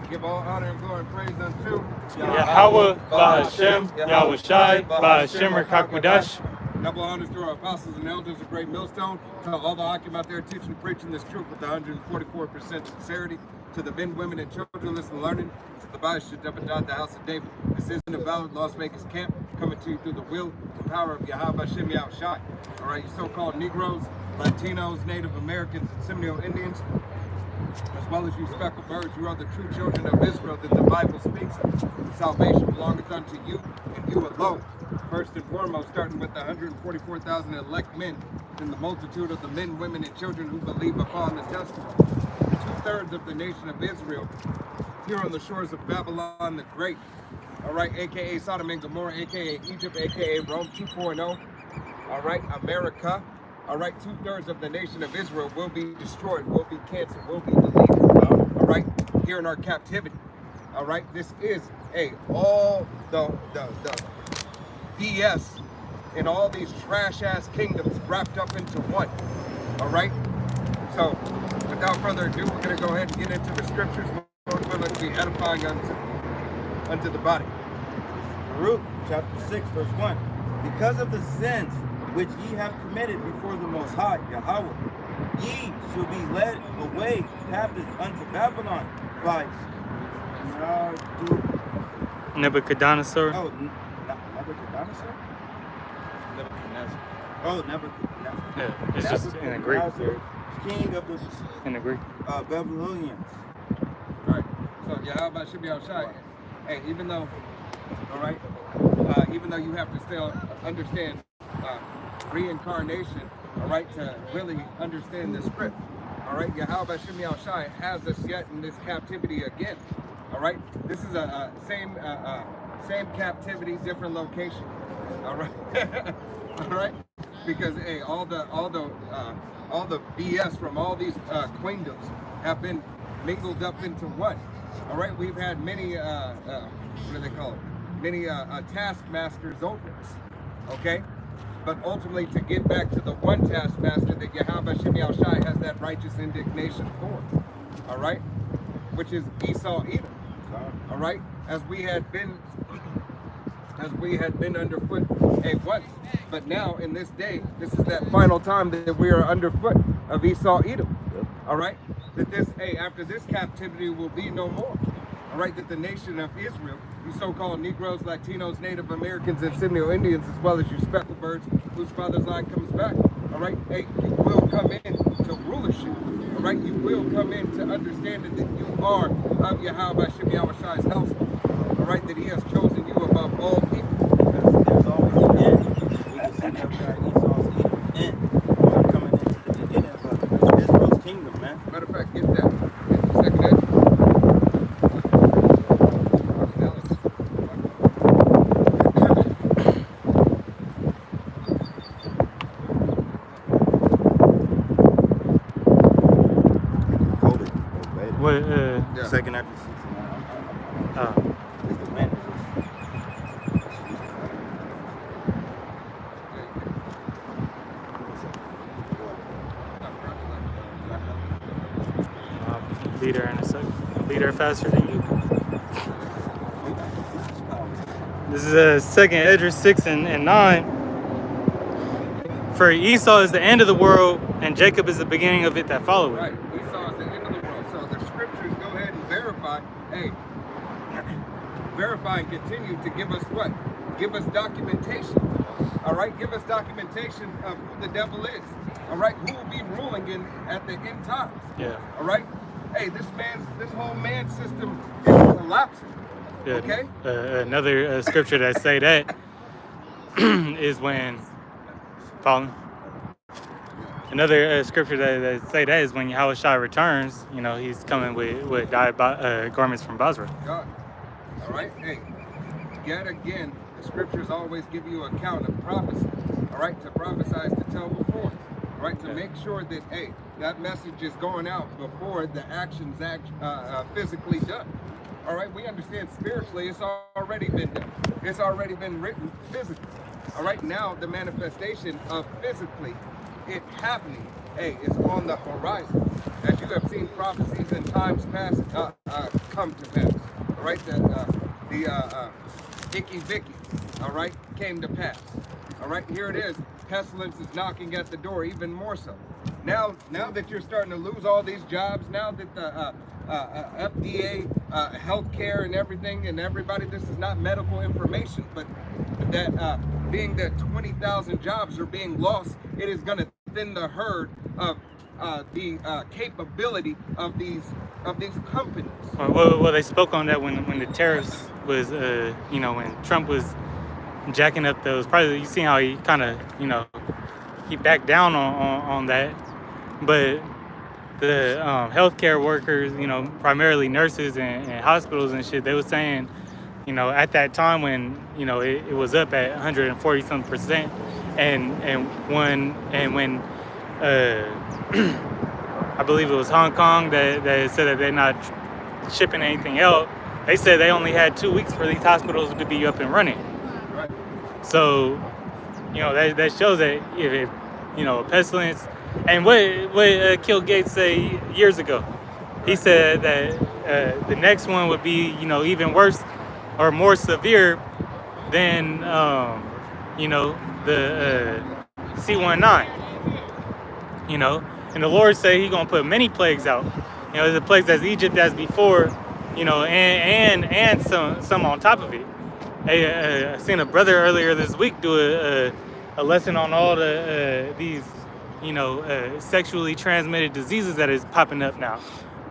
Give all honor and glory and praise unto Yahweh, Ba'Hashem, Yahweh Shai, Ba'Hashem, Rakakwadash. Double honors to our apostles and elders of Great Millstone, to all the Akim out there teaching and preaching this truth with 144% sincerity, to the men, women, and children listening and learning, to the Ba'Hashem, the house of David. This is menofvalor Las Vegas camp, coming to you through the will and power of Yahweh Shem Yahweh Shai. All right, you so-called Negroes, Latinos, Native Americans, and Seminole Indians, as well as you speckled birds, you are the true children of Israel that the Bible speaks of. Salvation belongeth unto you and you alone. First and foremost, starting with the 144,000 elect men and the multitude of the men, women, and children who believe upon the testimony. 2/3 of the nation of Israel here on the shores of Babylon the Great. All right, aka Sodom and Gomorrah, aka Egypt, aka Rome 2.0. All right, America. All right, 2/3 of the nation of Israel will be destroyed, will be canceled, will be deleted. All right, here in our captivity. All right, this is all the BS and all these trash ass kingdoms wrapped up into one. All right, so without further ado, we're going to go ahead and get into the scriptures. Lord willing, to be edifying unto the body. Baruch chapter 6 verse 1. Because of the sins which ye have committed before the Most High, Yahweh, ye shall be led away captives unto Babylon by Nebuchadnezzar. Oh, Nebuchadnezzar? Nebuchadnezzar. Oh, Nebuchadnezzar. Yeah, it's just in the Greek. King of the In the Greek. Babylonians. All right, so Yahweh should be outside. Hey, even though you have to still understand reincarnation, all right, to really understand the script. All right, Yahweh Shem Yahweh Shai has us yet in this captivity again. All right, this is a same captivity, different location. All right, all right, because hey, all the BS from all these queendoms have been mingled up into one. All right, we've had many what do they call it? Many taskmasters over us. Okay. But ultimately, to get back to the one taskmaster that Yahweh Shem Yahweh Shai has that righteous indignation for, all right, which is Esau Edom, all right, as we had been underfoot once, but now in this day, this is that final time that we are underfoot of Esau Edom, all right, that this after this captivity will be no more. All right, that the nation of Israel, you so-called Negroes, Latinos, Native Americans, and Seminole Indians, as well as you speckled birds whose father's line comes back, all right, you will come in to rulership, all right, you will come in to understanding that you are of Yahweh Shem Yahweh Shai's household, all right, that he has chosen you above all people. There's always an end. We can see that Esau's end. We're coming into the beginning of Israel's kingdom, man. Matter of fact, get that. Get the second edge. Second after 69. It's the managers. Be there in a second. Be there faster than you. This is second Esdras 6 and 9. For Esau is the end of the world, and Jacob is the beginning of it that follow it. Right. Esau is the end of the world. So the scriptures go ahead and verify. Hey, verify and continue to give us what? Give us documentation. All right. Give us documentation of who the devil is. All right. Who will be ruling at the end times. Yeah. All right. Hey, this whole man system is collapsing. Yeah. Okay. Another scripture that say that is when falling. Another scripture that say that is when Yahweh Shai returns. You know, he's coming with dyed garments from Basra. God. All right. Hey, yet again, the scriptures always give you an account of prophecy. All right, to prophesy is to tell before. All right, to make sure that that message is going out before the actions physically done. All right, we understand spiritually it's already been done. It's already been written physically. All right, now the manifestation of physically it happening hey, is on the horizon. As you have seen prophecies in times past come to pass. All right, that the Icky Vicky, all right, came to pass. All right, here it is. Pestilence is knocking at the door even more so. Now that you're starting to lose all these jobs, now that the FDA, healthcare and everything and everybody, this is not medical information, but that being that 20,000 jobs are being lost, it is going to thin the herd of the capability of these companies. Well, they spoke on that when the tariffs was, when Trump was jacking up those. Probably you see how he kind of, he backed down on that, but the healthcare workers, primarily nurses and hospitals and shit, they were saying, at that time when it was up at 140 some percent, and when I believe it was Hong Kong that said that they're not shipping anything out. They said they only had 2 weeks for these hospitals to be up and running. Right. So, that shows that if a pestilence, and what Kill Gates say years ago, he said that the next one would be even worse or more severe than the C-19. And the Lord say He gonna put many plagues out. There's a plagues as Egypt as before, and some on top of it. Hey, I seen a brother earlier this week do a lesson on all these sexually transmitted diseases that is popping up now.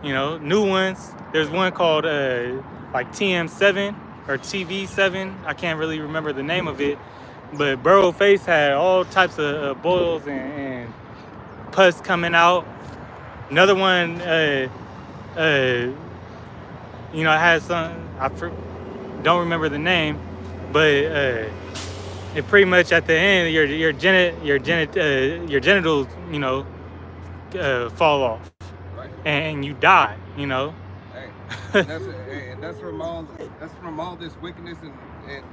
New ones. There's one called like TM7 or TV7. I can't really remember the name of it, but Burrow Face had all types of boils and pus coming out. Another one, I had some. Don't remember the name, but it pretty much at the end your genitals fall off, Right. and you die. Hey, that's from all this wickedness and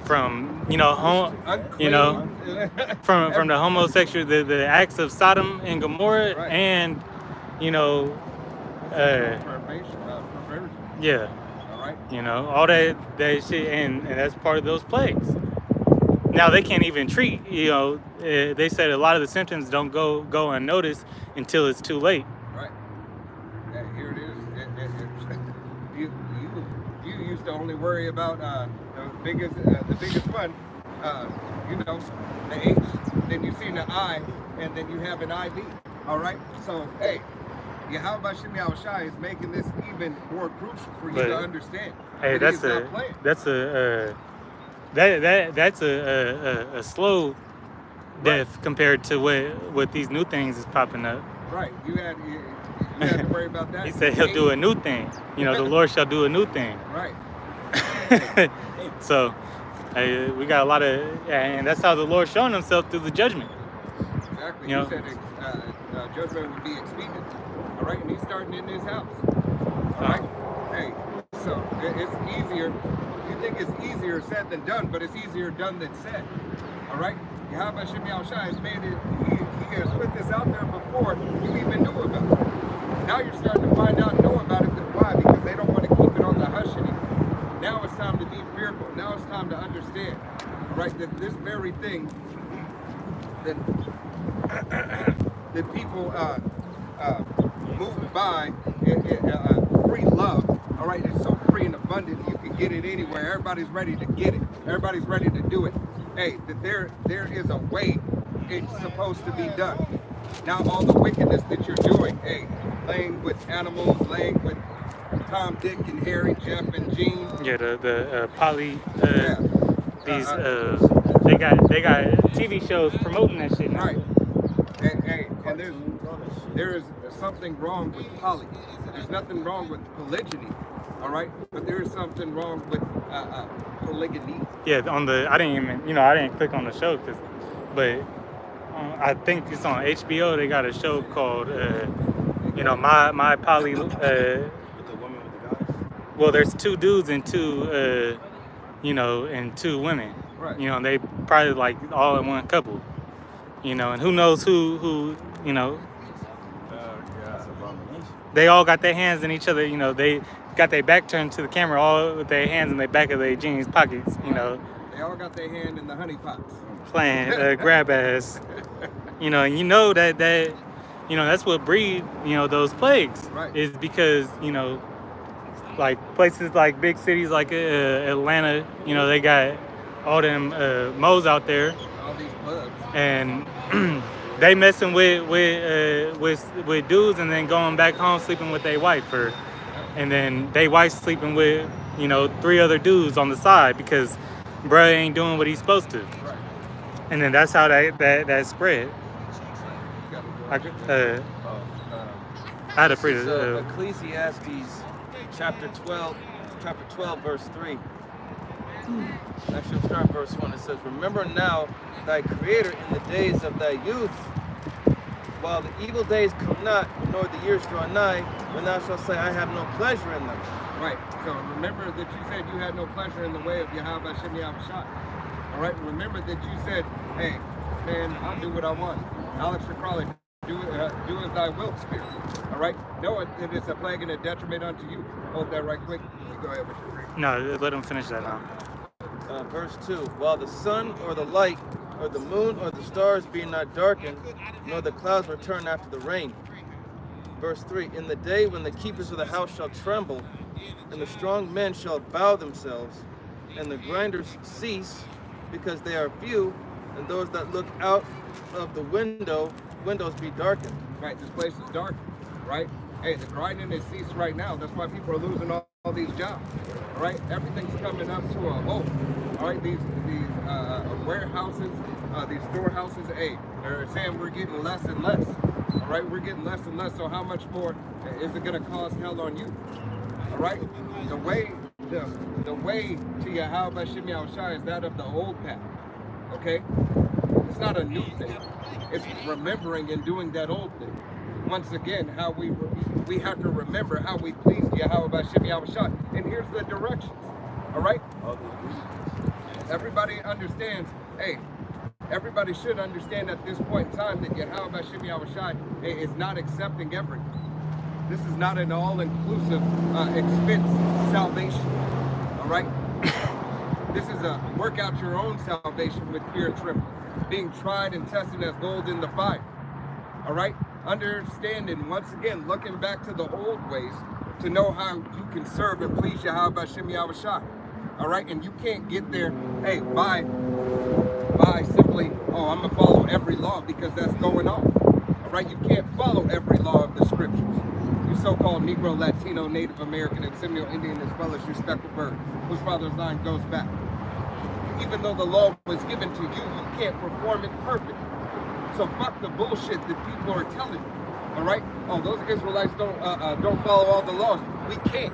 from unclean, from the homosexual, the acts of Sodom and Gomorrah, right. and perversion. yeah, All right. all that shit, and that's part of those plagues. Now they can't even treat. They said a lot of the symptoms don't go unnoticed until it's too late. Right. Yeah, here it is. You used to only worry about the biggest one. The H. Then you see the I, and then you have an IV. All right. So hey, Yahweh Shem Yahushai is making this even more crucial for you to understand. Hey, that's a slow death compared to what these new things is popping up. Right. You had to worry about that. He said He'll do a new thing. The Lord shall do a new thing. Right. So, we got a lot of, and that's how the Lord showing Himself through the judgment. Exactly. You said judgment would be expedient. All right, and He's starting in His house. All right. Hey, so it's easier. You think it's easier said than done, but it's easier done than said. All right. Yahweh Shem Yahushai has made it. He has put this out there before you even knew about it. Now you're starting to find out and know about it. Why? Because they don't want to keep it on the hush anymore. Now it's time to be fearful. Now it's time to understand, right, that this very thing that people move by, free love, all right, it's so free and abundant, you can get it anywhere. Everybody's ready to get it. Everybody's ready to do it. Hey, that there is a way it's supposed to be done. Now all the wickedness that you're doing, hey, laying with animals, laying with Tom, Dick, and Harry, Jeff, and Gene. Yeah, the poly. These they got TV shows promoting that shit now. Right. And there is something wrong with poly. There's nothing wrong with polygyny. All right, but there is something wrong with polygamy. Yeah, I didn't click on the show but I think it's on HBO. They got a show called My Poly. With the women with the guys. Well, there's 2 dudes and 2 and 2 women. Right. And they probably like all in one couple. And who knows who you know, That's an abomination. they all got their hands in each other. You know, they got their back turned to the camera, all with their hands in the back of their jeans pockets. You know, They all got their hand in the honey pots. playing grab ass. You know, and you know that you know that's what breed those plagues. Right. Is because like places like big cities like Atlanta, they got all them moles out there, All these clubs. and they messing with dudes and then going back home sleeping with their wife, and then they wife sleeping with 3 other dudes on the side because bruh ain't doing what he's supposed to, Right. and then that's how that spread. You I got I had a pretty This is, Ecclesiastes chapter 12, verse 3. Actually, I'll start verse 1. It says, "Remember now thy Creator in the days of thy youth, while the evil days come not, nor the years draw nigh, when thou shalt say, I have no pleasure in them." Right. So remember that you said you had no pleasure in the way of Yahweh Shem Yahushua. All right. Remember that you said, "Hey, man, I'll do what I want." Alex Crawley, do as thy will, Spirit. All right. No, it is a plague and a detriment unto you. Hold that right quick. You go ahead with your reading. no, let him finish that now. Verse 2, "While the sun or the light or the moon or the stars be not darkened, nor the clouds return after the rain." Verse 3, "In the day when the keepers of the house shall tremble, and the strong men shall bow themselves, and the grinders cease, because they are few, and those that look out of the windows be darkened." Right. This place is dark. Right. Hey, the grinding is ceased right now. That's why people are losing all these jobs. All right. Everything's coming up to a halt. All right. These warehouses, these storehouses. Hey, they're saying we're getting less and less. All right. We're getting less and less. So how much more is it going to cause hell on you? All right. The way to Yahweh Shem Yahushua is that of the old path. Okay. It's not a new thing. It's remembering and doing that old thing. Once again, how we have to remember how we please Yahweh Shem Yahushua. And here's the directions. All right. Everybody understands. Hey, everybody should understand at this point in time that Yahweh Shem Yahushua is not accepting everything. This is not an all-inclusive expense salvation. All right. This is a work out your own salvation with fear and trembling, being tried and tested as gold in the fire. All right. Understanding, once again, looking back to the old ways to know how you can serve and please Yahweh Shem Yahushua. All right, and you can't get there, hey, by simply, I'm gonna follow every law because that's going on. All right, you can't follow every law of the scriptures. You so-called Negro, Latino, Native American, and Seminole Indian, as well as your speckled bird, whose father's line goes back. Even though the law was given to you, you can't perform it perfectly. So fuck the bullshit that people are telling you. All right? Oh, those Israelites don't follow all the laws. We can't.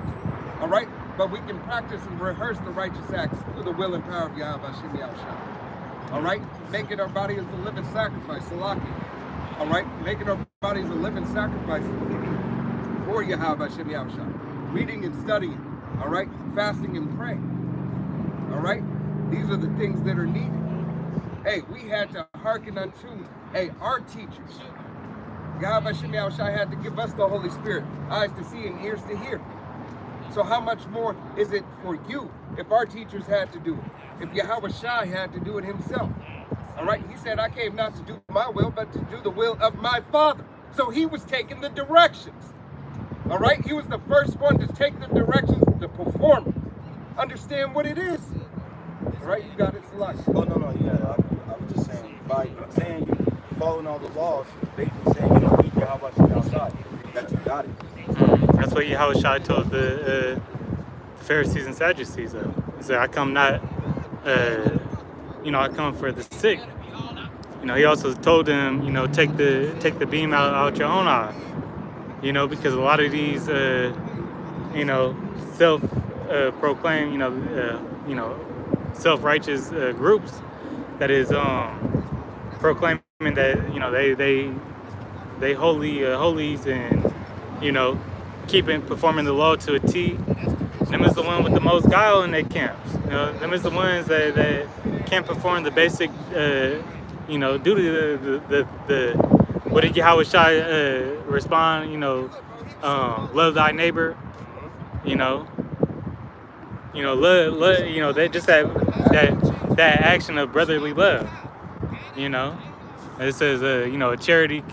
All right? But we can practice and rehearse the righteous acts through the will and power of Yahweh Shem Yahushua. All right? Making our body as a living sacrifice, Salaki. All right? Making our bodies a living sacrifice for Yahweh Shem Yahushua. Reading and studying. All right? Fasting and praying. All right? These are the things that are needed. Hey, we had to hearken unto, our teachers. Yahweh Shem Yahushua had to give us the Holy Spirit, eyes to see and ears to hear. So how much more is it for you if our teachers had to do it? If Yahweh Shai had to do it himself? All right, he said, I came not to do my will, but to do the will of my Father. So he was taking the directions. All right, he was the first one to take the directions to perform it. Understand what it is. All right, you got it, Salaki. Oh, no, yeah. I was just saying, by saying you following all the laws, basically saying you don't need Yahweh Shem Yahushua, that you got it. That's what Yahweh told the Pharisees and Sadducees. He said, I come not, I come for the sick. He also told them, take the beam out your own eye. Because a lot of these, self-proclaimed, self-righteous groups that is proclaiming that, they holies and, performing the law to a T. Them is the one with the most guile in their camps. Them is the ones that can't perform the basic, duty, what did Yahweh Shai respond? You know, love thy neighbor. You know, love. You know, that just that action of brotherly love. You know, it says, you know, charity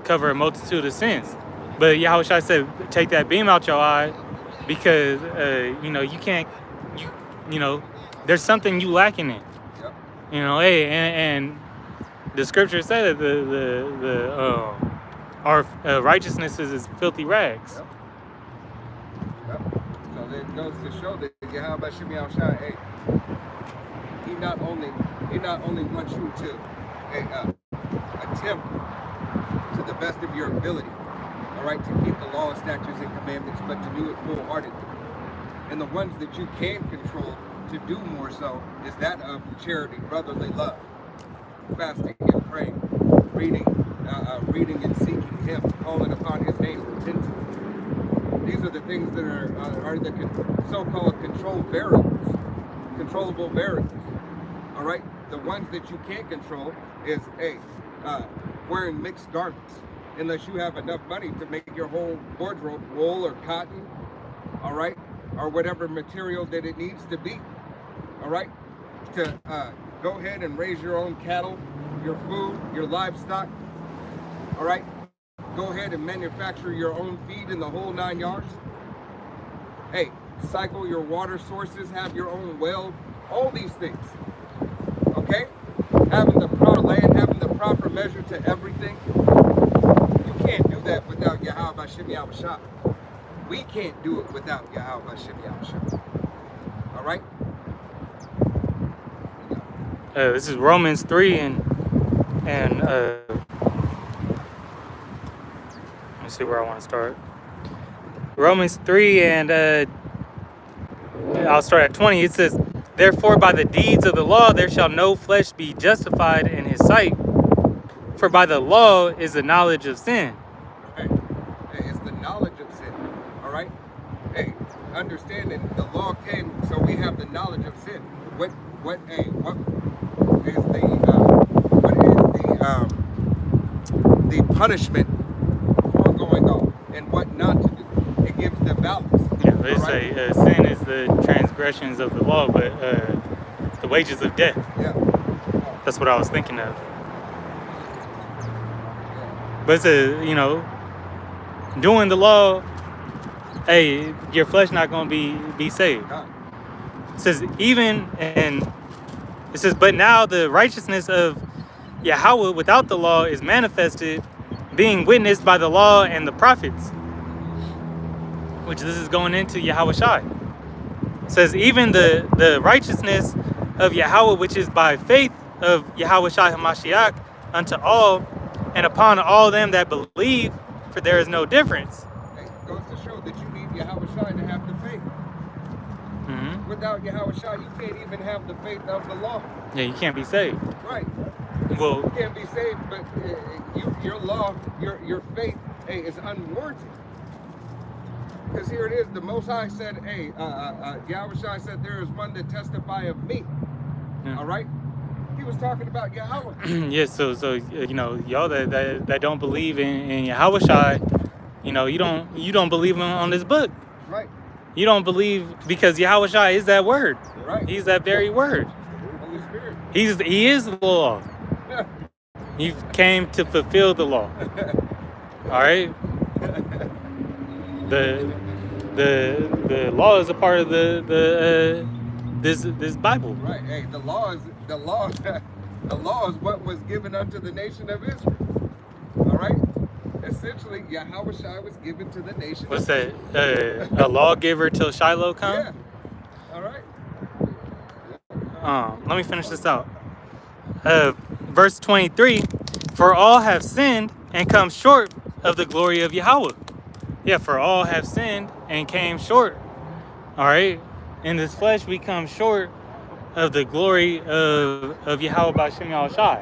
cover a multitude of sins. But Yahweh Shai said, take that beam out your eye, because you know, you can't, you know, there's something you lacking in. Yep. You know, hey, and the scripture said that the our righteousness is filthy rags. Yep. Yep. So it goes to show that Yahweh Shemi Shai, hey, he not only wants you to attempt to the best of your ability, all right, to keep the law and statutes and commandments, but to do it full-heartedly. And the ones that you can control to do more so is that of charity, brotherly love, fasting and praying, reading and seeking Him, calling upon His name, repenting. These are the things that are the so-called controllable variables. All right, the ones that you can't control is wearing mixed garments, unless you have enough money to make your whole wardrobe wool or cotton, all right, or whatever material that it needs to be, all right, to go ahead and raise your own cattle, your food, your livestock, all right, go ahead and manufacture your own feed in the whole 9 yards. Hey, cycle your water sources, have your own well, all these things, okay, having the proper land, having the proper measure to everything. You can't do that without Yahweh Shemi Shai. We can't do it without Yahweh Shemi Shai. All right? This is Romans 3 and let me see where I want to start. Romans 3 and I'll start at 20. It says, therefore by the deeds of the law there shall no flesh be justified in his sight, for by the law is the knowledge of sin. Hey, it's the knowledge of sin. All right? Hey, understanding the law came so we have the knowledge of sin. What is the punishment for going off and what not to do? It gives the balance. Yeah, they say sin is the transgressions of the law, but the wages of death. Yeah. That's what I was thinking of. But it's you know, doing the law, hey, your flesh not gonna be saved. It says but now the righteousness of Yahweh without the law is manifested, being witnessed by the law and the prophets. Which this is going into Yahweh Shai. It says even the righteousness of Yahweh, which is by faith of Yahweh Shai HaMashiach unto all and upon all them that believe, for there is no difference. It goes to show that you need Yahweh Shai to have the faith. Mm-hmm. Without Yahweh Shai, you can't even have the faith of the law. Yeah, you can't be saved. Right. Well, You can't be saved, but your law, your faith, hey, is unwarranted. Because here it is, the Most High said, hey, Yahweh Shai said, there is one that testify of me. Yeah. All right? He was talking about Yahweh. yeah, so you know, y'all that don't believe in Yahweh Shai, you know, you don't believe on this book. Right. You don't believe because Yahweh Shai is that word. Right. He's that very word. Holy Spirit. He is the law. He came to fulfill the law. All right. The law is a part of this Bible. Right. Hey, the law is what was given unto the nation of Israel. All right. Essentially, Yahweh Shai was given to the nation. What's that? A lawgiver till Shiloh come? Yeah. All right. Let me finish this out. Verse 23, for all have sinned and come short of the glory of Yahweh. Yeah, for all have sinned and came short. All right. In this flesh, we come short of the glory of Yahweh B'Shem Yahushai.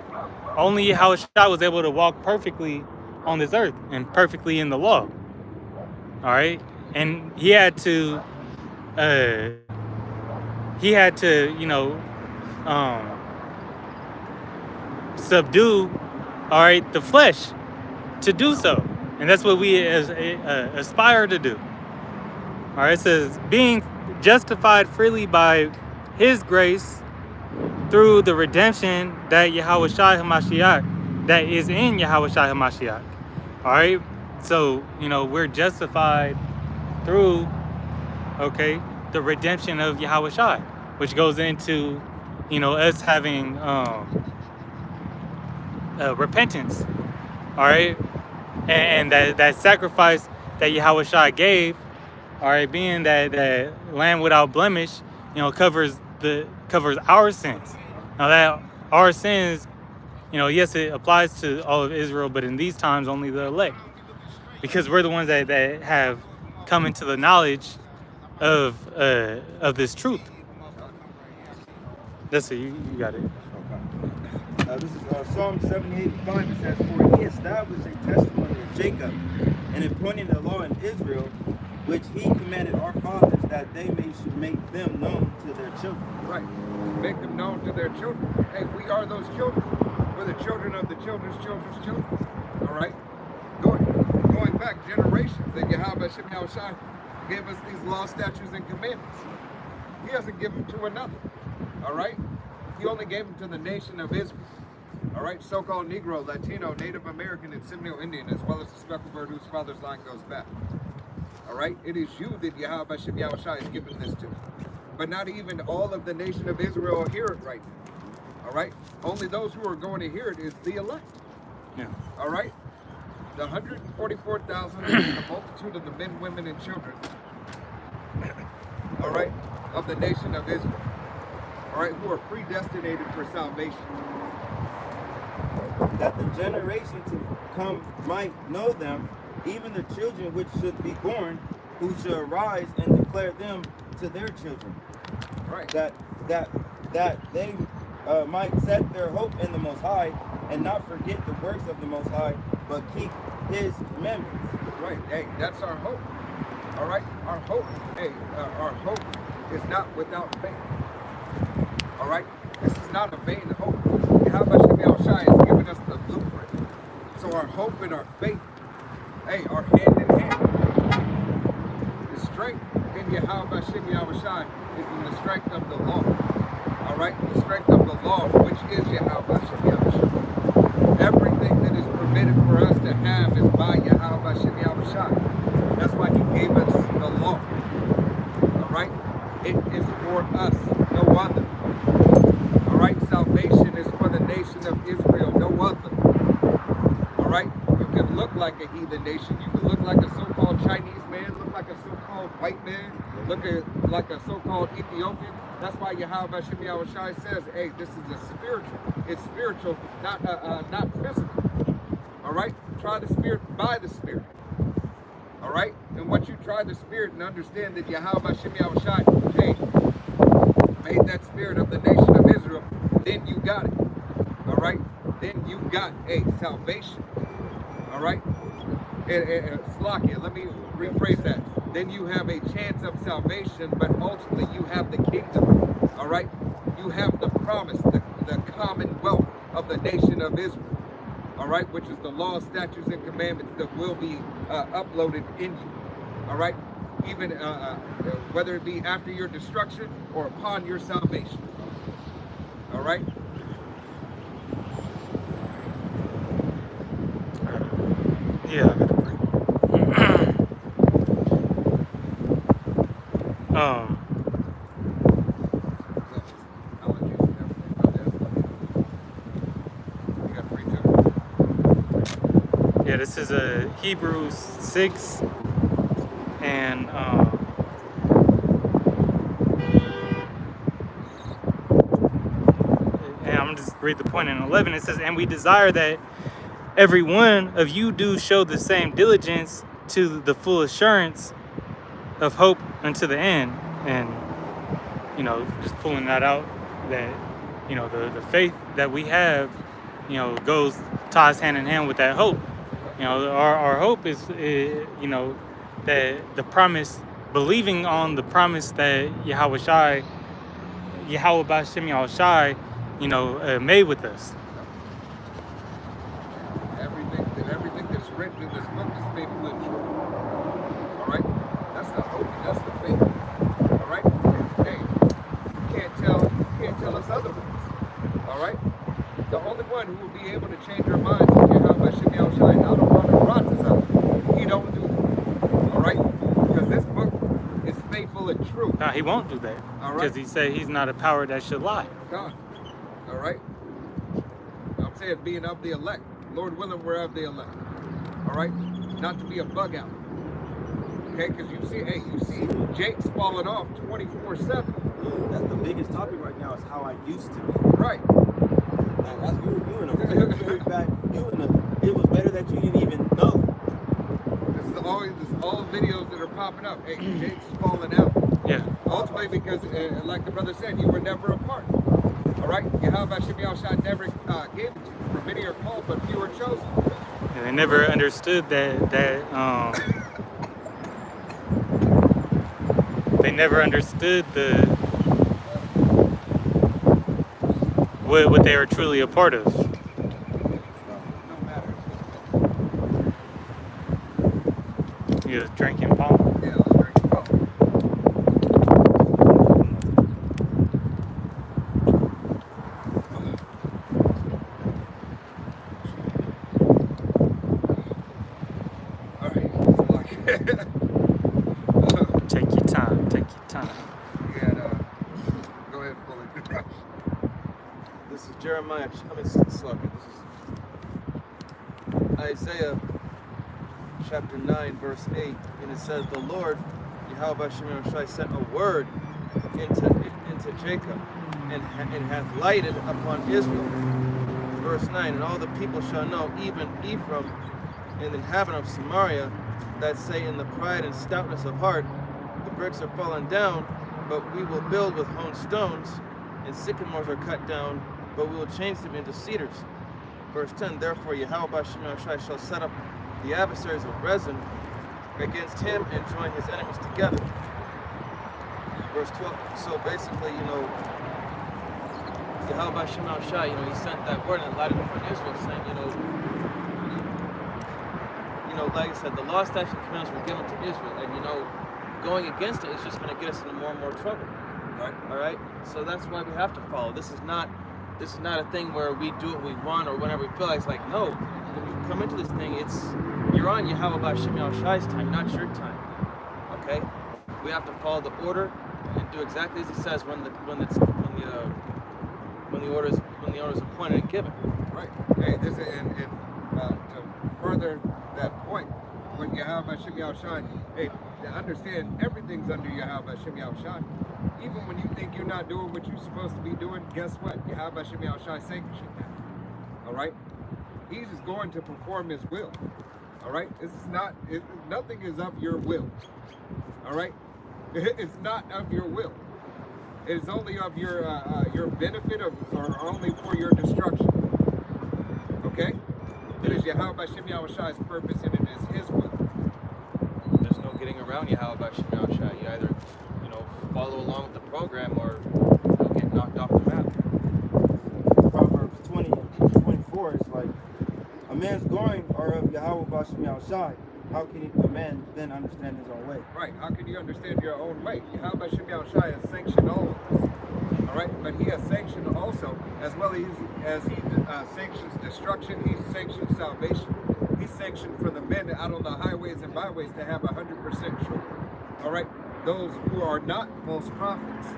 Only Yahweh Shai was able to walk perfectly on this earth and perfectly in the law. All right. And he had to, you know, subdue all right, the flesh to do so. And that's what we aspire to do. All right, it says, being justified freely by his grace through the redemption that Yahawashi HaMashiach, that is in Yahawashi HaMashiach. All right, so, we're justified through, okay, the redemption of Yahawashi, which goes into, us having repentance. All right, and that sacrifice that Yahawashi gave, all right, being that lamb without blemish, covers our sins. Now that our sins, yes, it applies to all of Israel, but in these times only the elect, because we're the ones that have come into the knowledge of this truth. That's it. You got it. Okay. This is Psalm 78:5. It says, "For he established a testimony of Jacob, and appointed the law in Israel, which he commanded our fathers, that they should make them known to their children." Right. Make them known to their children. Hey, we are those children. We're the children of the children's children's children. All right? Going back generations, that Yahweh Shem Yahushai gave us these laws, statutes, and commandments. He doesn't give them to another. All right? He only gave them to the nation of Israel. All right? So-called Negro, Latino, Native American, and Seminole Indian, as well as the speckled bird whose father's line goes back. All right? It is you that Yahweh Shem Yahushai is giving this to. But not even all of the nation of Israel hear it right now. All right? Only those who are going to hear it is the elect. Yeah. All right? The 144,000 is the multitude of the men, women, and children, all right, of the nation of Israel, all right, who are predestinated for salvation. That the generation to come might know them, even the children which should be born, who shall arise and declare them to their children. Right. That they might set their hope in the Most High, and not forget the works of the Most High, but keep his commandments. Right. Hey, that's our hope. All right. Our hope. Hey, our hope is not without faith. All right. This is not a vain hope. Yahweh Shem Yahushai has given us the blueprint. So our hope and our faith, hey, are hand in hand. The strength in Yahweh Shem Yahushai is in the strength of the law. All right. The strength of the law, which is Yahweh Shem Yahushai. Everything that is permitted for us to have is by Yahweh Shem Yahushai. That's why he gave us the law. All right? It is for us, no other. All right? Salvation is for the nation of Israel, no other. All right? You can look like a heathen nation. You can look like a so-called Chinese man, look like a so-called white man, look like a so-called Ethiopian. That's why Yahweh Shem Yahushai says, hey, this is a spiritual. It's spiritual, not physical. All right? Try the spirit by the spirit. All right? And once you try the spirit and understand that Yahweh Shem Yahushai, hey, made that spirit of the nation of Israel, then you got it. All right? Then you got a salvation. All right? Slakia, let me rephrase that. Then you have a chance of salvation, but ultimately you have the kingdom. All right? You have the promise, the commonwealth of the nation of Israel. All right? Which is the laws, statutes, and commandments that will be uploaded in you. All right? Even whether it be after your destruction or upon your salvation. All right? Yeah. Yeah, this is a Hebrews 6 and I'm just read the point in 11. It says, and we desire that every one of you do show the same diligence to the full assurance of hope unto the end. And just pulling that out, that the faith that we have ties hand in hand with that hope. Our hope is that the promise, believing on the promise that Yahweh Shem Yahushai made with us. who will be able to change our minds is Yahweh Shem Yahushai. Now the brother brought this up. He don't do that. All right? Because this book is faithful and true. No, he won't do that. All right. Because he said he's not a power that should lie. God. All right? I'm saying being of the elect. Lord willing, we're of the elect. All right? Not to be a bug out. Okay? Because you see Jake's falling off 24/7. That's the biggest topic right now is how I used to be. Right. That's you in a very bad. It was better that you didn't even know. This is all videos that are popping up. Hey, Jake's falling out. Yeah. Ultimately, because like the brother said, you were never apart. All right. Yahweh Shem Yahushai never gave it to you. For many are called, but few are chosen. And they never understood that they never understood what they were truly a part of. No matter. You was drinking, Paul? Yeah, let's drink it. Oh. All right. Take your time. Take your time. Yeah, go ahead and pull it. This is Jeremiah. This is Isaiah chapter 9, verse 8, and it says, "The Lord, Yahweh Shem Yahushai, sent a word into Jacob, and hath lighted upon Israel." Verse 9, "And all the people shall know, even Ephraim and the inhabitant of Samaria, that say in the pride and stoutness of heart, the bricks are fallen down, but we will build with hewn stones, and sycamores are cut down, but we will change them into cedars." Verse 10, "Therefore Yahweh Shem Yahushai shall set up the adversaries of Rezin against him and join his enemies together." Verse 12, so basically, Yahweh Shem Yahushai, he sent that word and lighted upon Israel, saying, like I said, the law, statutes, and commandments were given to Israel, and going against it is just going to get us into more and more trouble. Right. All right. So that's why we have to follow. This is not a thing where we do what we want or whenever we feel like. It's like, no, when you come into this thing, you're on Yahweh Shem Yahushai's time, not your time. Okay. We have to follow the order and do exactly as it says when the order is appointed and given. Right. Hey, this is to further that point, when Yahweh Shem Yahushai, hey, to understand everything's under Yahweh Shem Yahushai. Even when you think you're not doing what you're supposed to be doing, guess what? Yahweh Shem Yahushai sanctioned that. All right. He's just going to perform His will. All right. Nothing is of your will. All right. It's not of your will. It is only of your benefit or only for your destruction. Okay? It is Yahweh Shem Yahushai's purpose and it is His will. There's no getting around Yahweh Shem Yahushai. You either, follow along with the program or get knocked off the map. Proverbs 20:24 is like, a man's going are of Yahweh Shem Yahushai. How can a man then understand his own way? Right. How can you understand your own way? Yahweh Shem Yahushai has sanctioned all of this. All right. But He has sanctioned also, as well as He sanctions destruction, He sanctions salvation. He sanctioned for the men out on the highways and byways to have 100% truth. All right. Those who are not false prophets.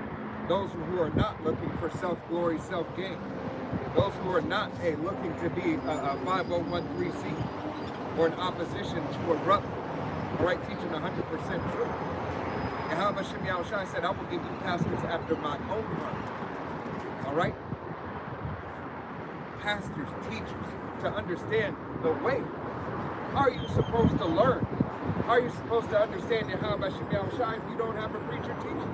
Those who are not looking for self-glory, self-gain. Those who are not looking to be a 5013C or in opposition to a brother. All right, teaching 100% truth. Yahweh Shem Yahushai said, "I will give you pastors after my own heart." All right? Pastors, teachers, to understand the way. How are you supposed to learn? How are you supposed to understand Yahweh Shem Yahushai if you don't have a preacher teaching?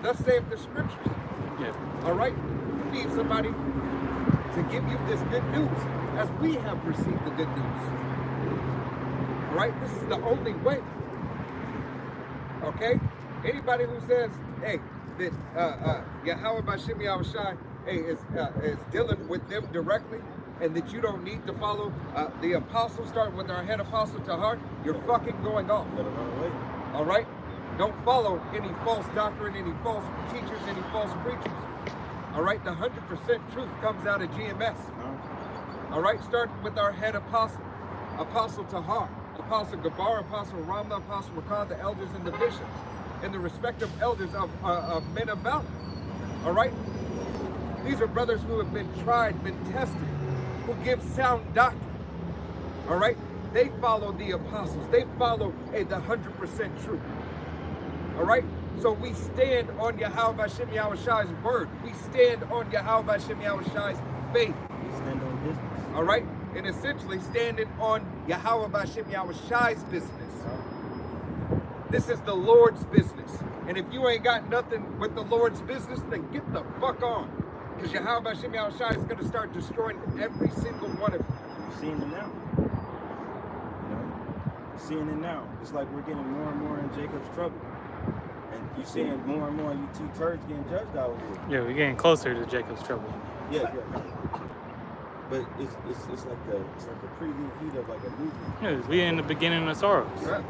Thus saith the scriptures. Yeah. All right? You need somebody to give you this good news as we have received the good news. All right? This is the only way. Okay? Anybody who says, hey, that Yahweh Shem Yahushai is dealing with them directly and that you don't need to follow the apostles, starting with our head apostle Tahar, you're fucking going off. Better run away. All right? Don't follow any false doctrine, any false teachers, any false preachers. All right, the 100% truth comes out of GMS. All right, starting with our head apostle, Apostle Tahar, Apostle Gabar, Apostle Ramla, Apostle Rakah, the elders and the bishops, and the respective elders of men of valor. All right, these are brothers who have been tried, been tested, who give sound doctrine. All right, they follow the apostles. They follow the 100% truth. All right, so we stand on Yahweh Hashem Yahushai's word. We stand on Yahweh Hashem Yahushai's faith. We stand on business. All right, and essentially standing on Yahweh Hashem Yahushai's business. This is the Lord's business. And if you ain't got nothing with the Lord's business, then get the fuck on. Because Yahweh Hashem Yahushai is going to start destroying every single one of you. You're seeing it now. You know, you're seeing it now. It's like we're getting more and more in Jacob's trouble. And you're seeing more and more you two turds getting judged out here. Yeah, we're getting closer to Jacob's trouble. Yeah. But it's like the prelude heat of like a movie. Yeah, we in the beginning of sorrows. Right.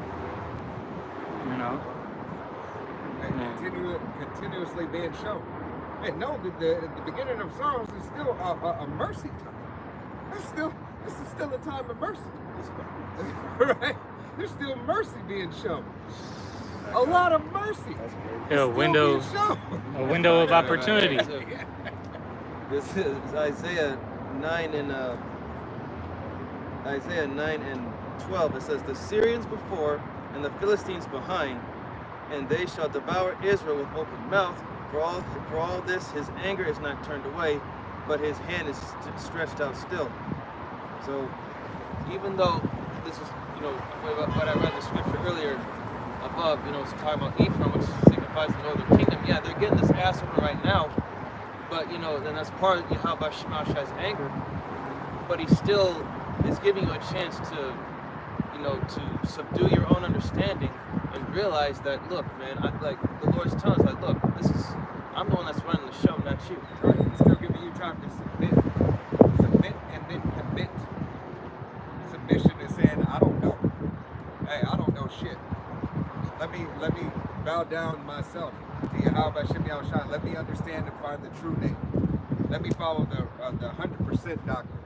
You know. And continuously being shown. And no, the beginning of sorrows is still a mercy time. This is still a time of mercy. Right? There's still mercy being shown. A lot of mercy. Yeah, a window of opportunity. This is Isaiah 9 and 12. It says, the Syrians before and the Philistines behind, and they shall devour Israel with open mouth. For all this, his anger is not turned away, but his hand is stretched out still. So, even though this is, what I read the scripture earlier above, it's talking about Ephraim, which signifies the northern kingdom. Yeah, they're getting this ass whooping right now, but then that's part of Yahweh Shemashai's anger. But he still is giving you a chance to, to subdue your own understanding and realize that, look, man, the Lord's telling us, look, I'm the one that's running the show, not you. Right. He's still giving you time to submit and then commit. Submission is saying, I don't know. Hey, I don't know shit. Let me bow down myself to Yahweh Hashem Yahushai. Let me understand and find the true name. Let me follow the 100% doctrine.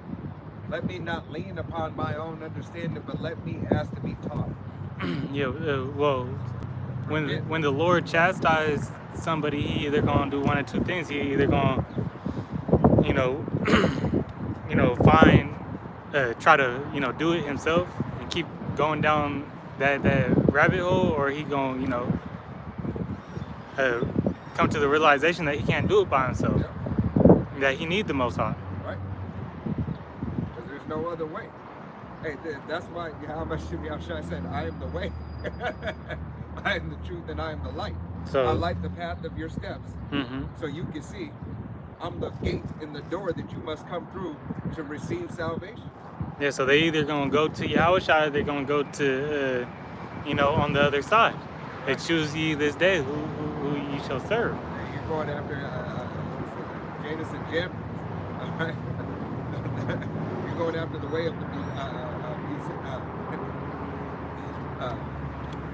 Let me not lean upon my own understanding, but let me ask to be taught. Yeah, well, when the Lord chastises somebody, he either gonna do one of two things. He either gonna, find, try to, do it himself and keep going down that rabbit hole, or he gonna, come to the realization that he can't do it by himself, that he needs the Most High. Right? Because there's no other way. Hey, that's why Yahweh Hashem Yahushai said, I am the way. I am the truth and I am the light. So, I light the path of your steps. Mm-hmm. So you can see I'm the gate and the door that you must come through to receive salvation. Yeah, so they either gonna go to Yahushua, or they're gonna go to, on the other side. They choose ye this day who ye shall serve. And you're going after Janus and Jim. All right? You're going after the way of the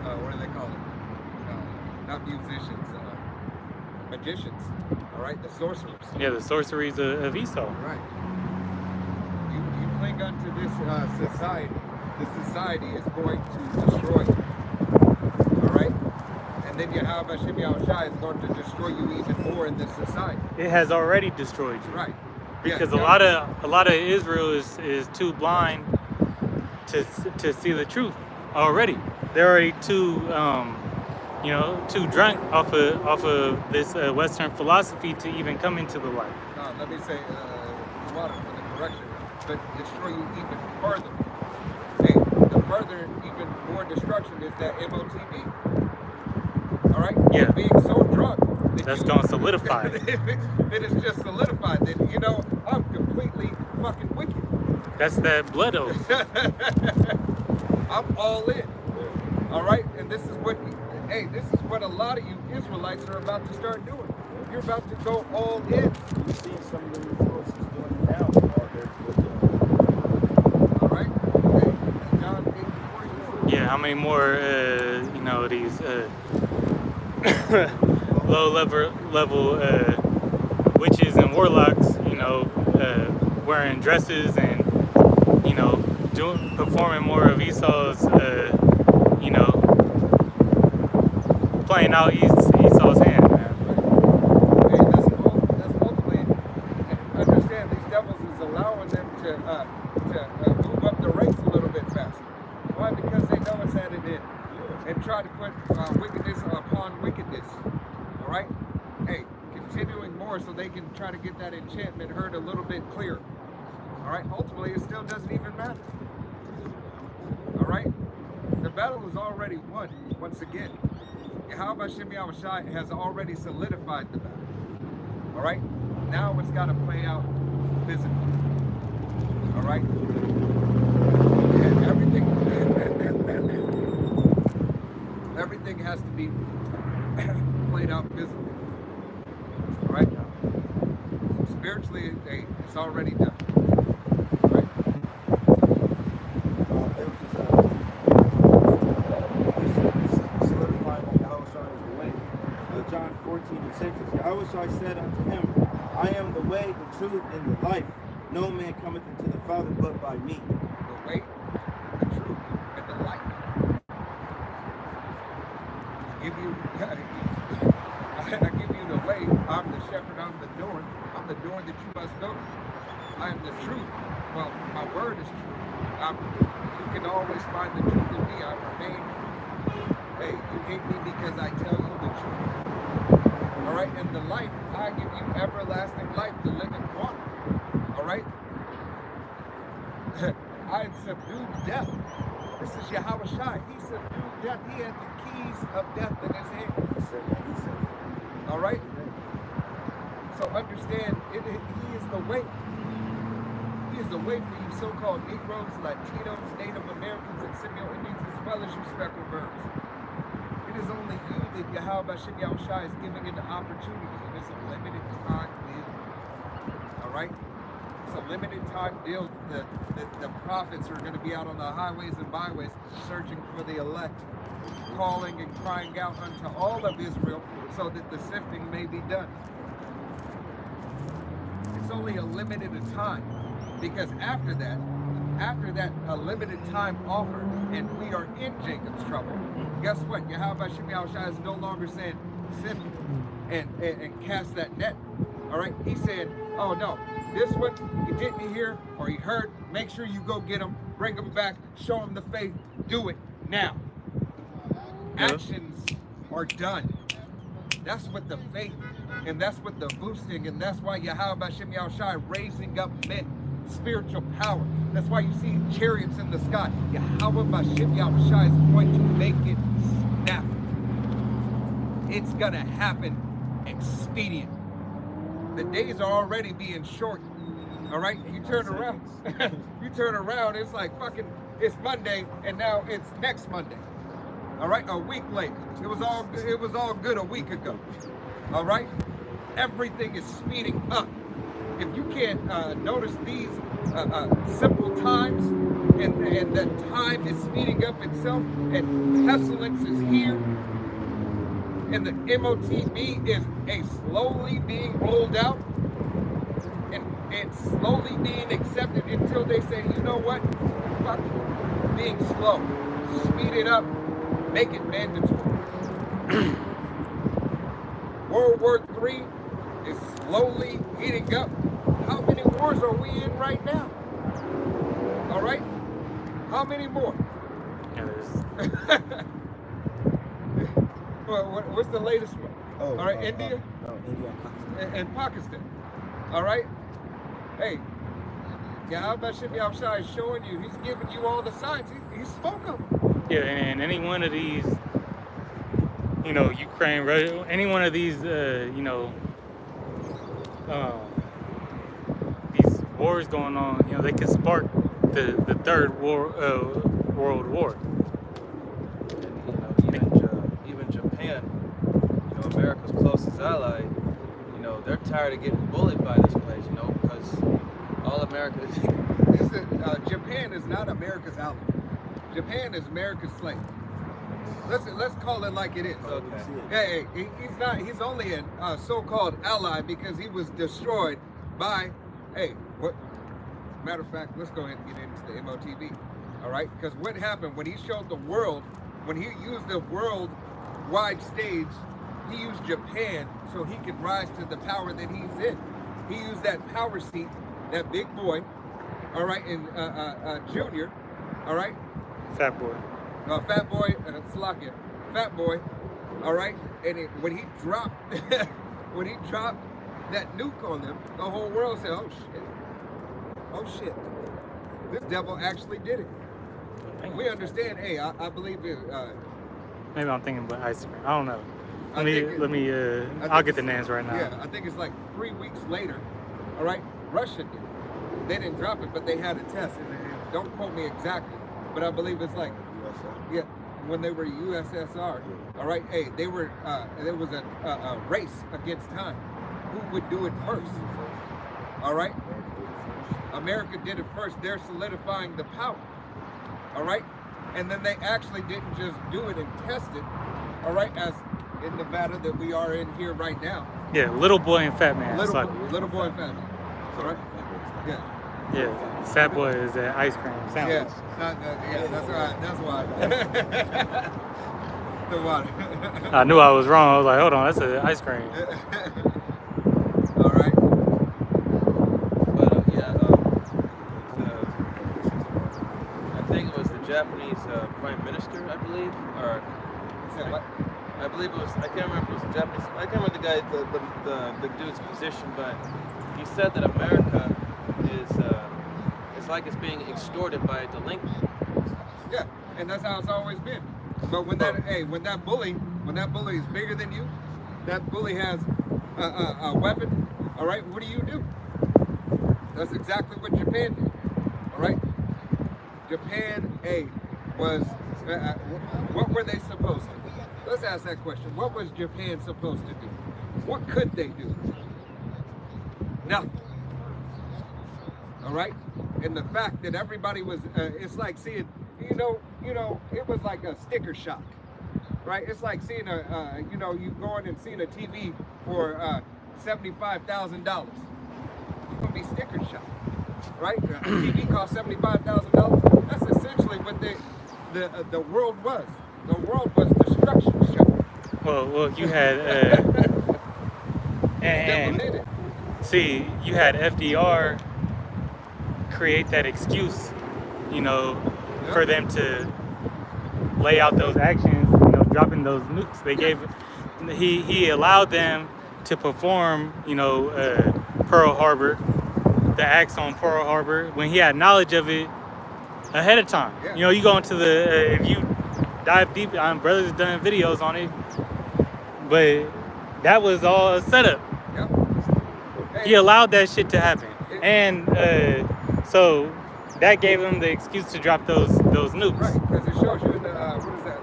what do they call it? Not musicians, magicians. All right, the sorcerers. Yeah, the sorceries of Esau. Right. You cling unto this society. This society is going to destroy you. All right, and then Yahweh Hashem Yahushai is going to destroy you even more in this society. It has already destroyed you. Right. Because a lot of Israel is too blind to see the truth already. They're already too drunk off of this Western philosophy to even come into the light. Let me say, water for the correction, but destroy you even further. Hey, the further, even more destruction is that MOTB. All right. Yeah. Being so drunk. That's gonna solidify it. It is just solidified that I'm completely fucking wicked. That's that blood oath. I'm all in. All right, and this is what a lot of you Israelites are about to start doing. You're about to go all in. You're seeing some of the influences doing it now. All right. Hey, John 8:44. Yeah, how many more these low level witches and warlocks, wearing dresses and, performing more of Esau's, playing out Esau's hand, man. Hey, that's ultimately, understand these devils is allowing them to move up the ranks a little bit faster. Why? Because they know it's at an end. And try to put wickedness upon wickedness. All right? Hey, continuing more so they can try to get that enchantment heard a little bit clearer. All right? Ultimately, it still doesn't even matter. All right? The battle is already won once again. Yahweh Shem Yahushai has already solidified the battle. All right? Now it's got to play out physically. All right? And everything has to be played out physically. All right? Spiritually, it's already done. All right? Solidifying that Yahushua is the way. John 14:6, Yahushua said unto him, I am the way, the truth, and the life. No man cometh into the Father but by me. The way, the truth, and the life. I give you the way. I'm the shepherd, I'm the door. I'm the door that you must go. I am the truth. Well, my word is true. You can always find the truth in me. I remain true. Hey, you hate me because I tell you the truth. All right, and the life, I give you everlasting life, the living water. All right? I have subdued death. This is Yahweh Shai. He subdued death. He had the keys of death in his hand. All right? So understand, he is the way. He is the way for you so-called Negroes, Latinos, Native Americans, and Seminole Indians, as well as you speckled birds. It is only you that Yahweh Shem Yahushai is giving an opportunity. It is a limited time deal. All right? It's a limited time deal. The prophets are going to be out on the highways and byways searching for the elect, calling and crying out unto all of Israel so that the sifting may be done. It's only a limited time, because after that a limited time offer, and we are in Jacob's trouble. Guess what? Yahweh Shem Yahushai is no longer saying sift and cast that net. All right? He's saying, oh no, this one, you didn't hear or you heard, make sure you go get them, bring them back, show them the faith, do it now. Actions are done. That's what the faith, and that's what the boosting, and that's why Yahweh Shem Yahushai raising up men, spiritual power. That's why you see chariots in the sky. Yahweh Shem Yahushai is going to make it snap. It's going to happen expedient. The days are already being short. All right, you turn around. You turn around. It's like it's Monday, and now it's next Monday. All right, a week later. It was all good a week ago. All right, everything is speeding up. If you can't notice these simple times, and that time is speeding up itself, and pestilence is here, and the MOTB is slowly being rolled out, and it's slowly being accepted until they say, you know what, fuck being slow, speed it up, make it mandatory. World War III is slowly heating up. How many wars are we in right now? All right, how many more? Yeah, there's Well, what's the latest one? Oh, all right, India? India And Pakistan. All right? Hey, Yahweh Shem Yahushai is showing you, he's giving you all the signs. He spoke of them. Yeah, and any one of these, Ukraine, Russia, any one of these, these wars going on, they could spark the third world war. Even Japan, America's closest ally, they're tired of getting bullied by this place, because all America is. Japan is not America's ally. Japan is America's slave. Let's call it like it is. Okay. Hey, he's not. He's only a so-called ally because he was destroyed by. Hey, what? Matter of fact, let's go ahead and get into the MOTV. All right, because what happened when he showed the world, when he used the worldwide stage, he used Japan so he could rise to the power that he's in. He used that power seat, that big boy, all right, and Junior, all right, Fat boy. Fat boy, Slovakia, Fat boy, all right, and when he dropped, when he dropped that nuke on them, the whole world said, oh shit, this devil actually did it. We understand. Hey, I believe it. Maybe I'm thinking about ice cream. I don't know. I I'll get the names right now. Yeah, I think it's like 3 weeks later. All right, Russia did it. They didn't drop it, but they had a test. And don't quote me exactly, but I believe it's like, yeah, when they were USSR. All right, hey, they were. There was a race against time. Who would do it first? All right, America did it first. They're solidifying the power. All right, and then they actually didn't just do it and test it. All right, as in Nevada that we are in here right now. Yeah, little boy and fat man. Little boy and fat man. All right. Yeah. Yeah, fat boy is that ice cream sandwich. Yeah, that's right. That's why. The water. I knew I was wrong. I was like, hold on, that's an ice cream. All right. But I think it was the Japanese prime minister, I believe, or Say what? I believe it was. I can't remember if it was the Japanese. I can't remember the guy, the dude's position, but he said that America is like it's being extorted by a delinquent. Yeah, and that's how it's always been. But when that bully is bigger than you, that bully has a weapon. All right, what do? That's exactly what Japan did. All right, Japan, was what were they supposed to do? Let's ask that question. What was Japan supposed to do? What could they do? Nothing. All right, and the fact that everybody was, it's like seeing, you know, it was like a sticker shock, right? It's like seeing you going and seeing a TV for $75,000. You're gonna be sticker shock, right? A TV cost $75,000. That's essentially what the world was. The world was destruction show. Well, you had and see, you had FDR create that excuse, for them to lay out those actions, dropping those nukes. They gave, he allowed them to perform, Pearl Harbor, the acts on Pearl Harbor when he had knowledge of it ahead of time. Yeah. You go into the if you dive deep, brothers done videos on it, but that was all a setup. Yep. He allowed that shit to happen, and so that gave him the excuse to drop those nukes. Right, because it shows you the what is that?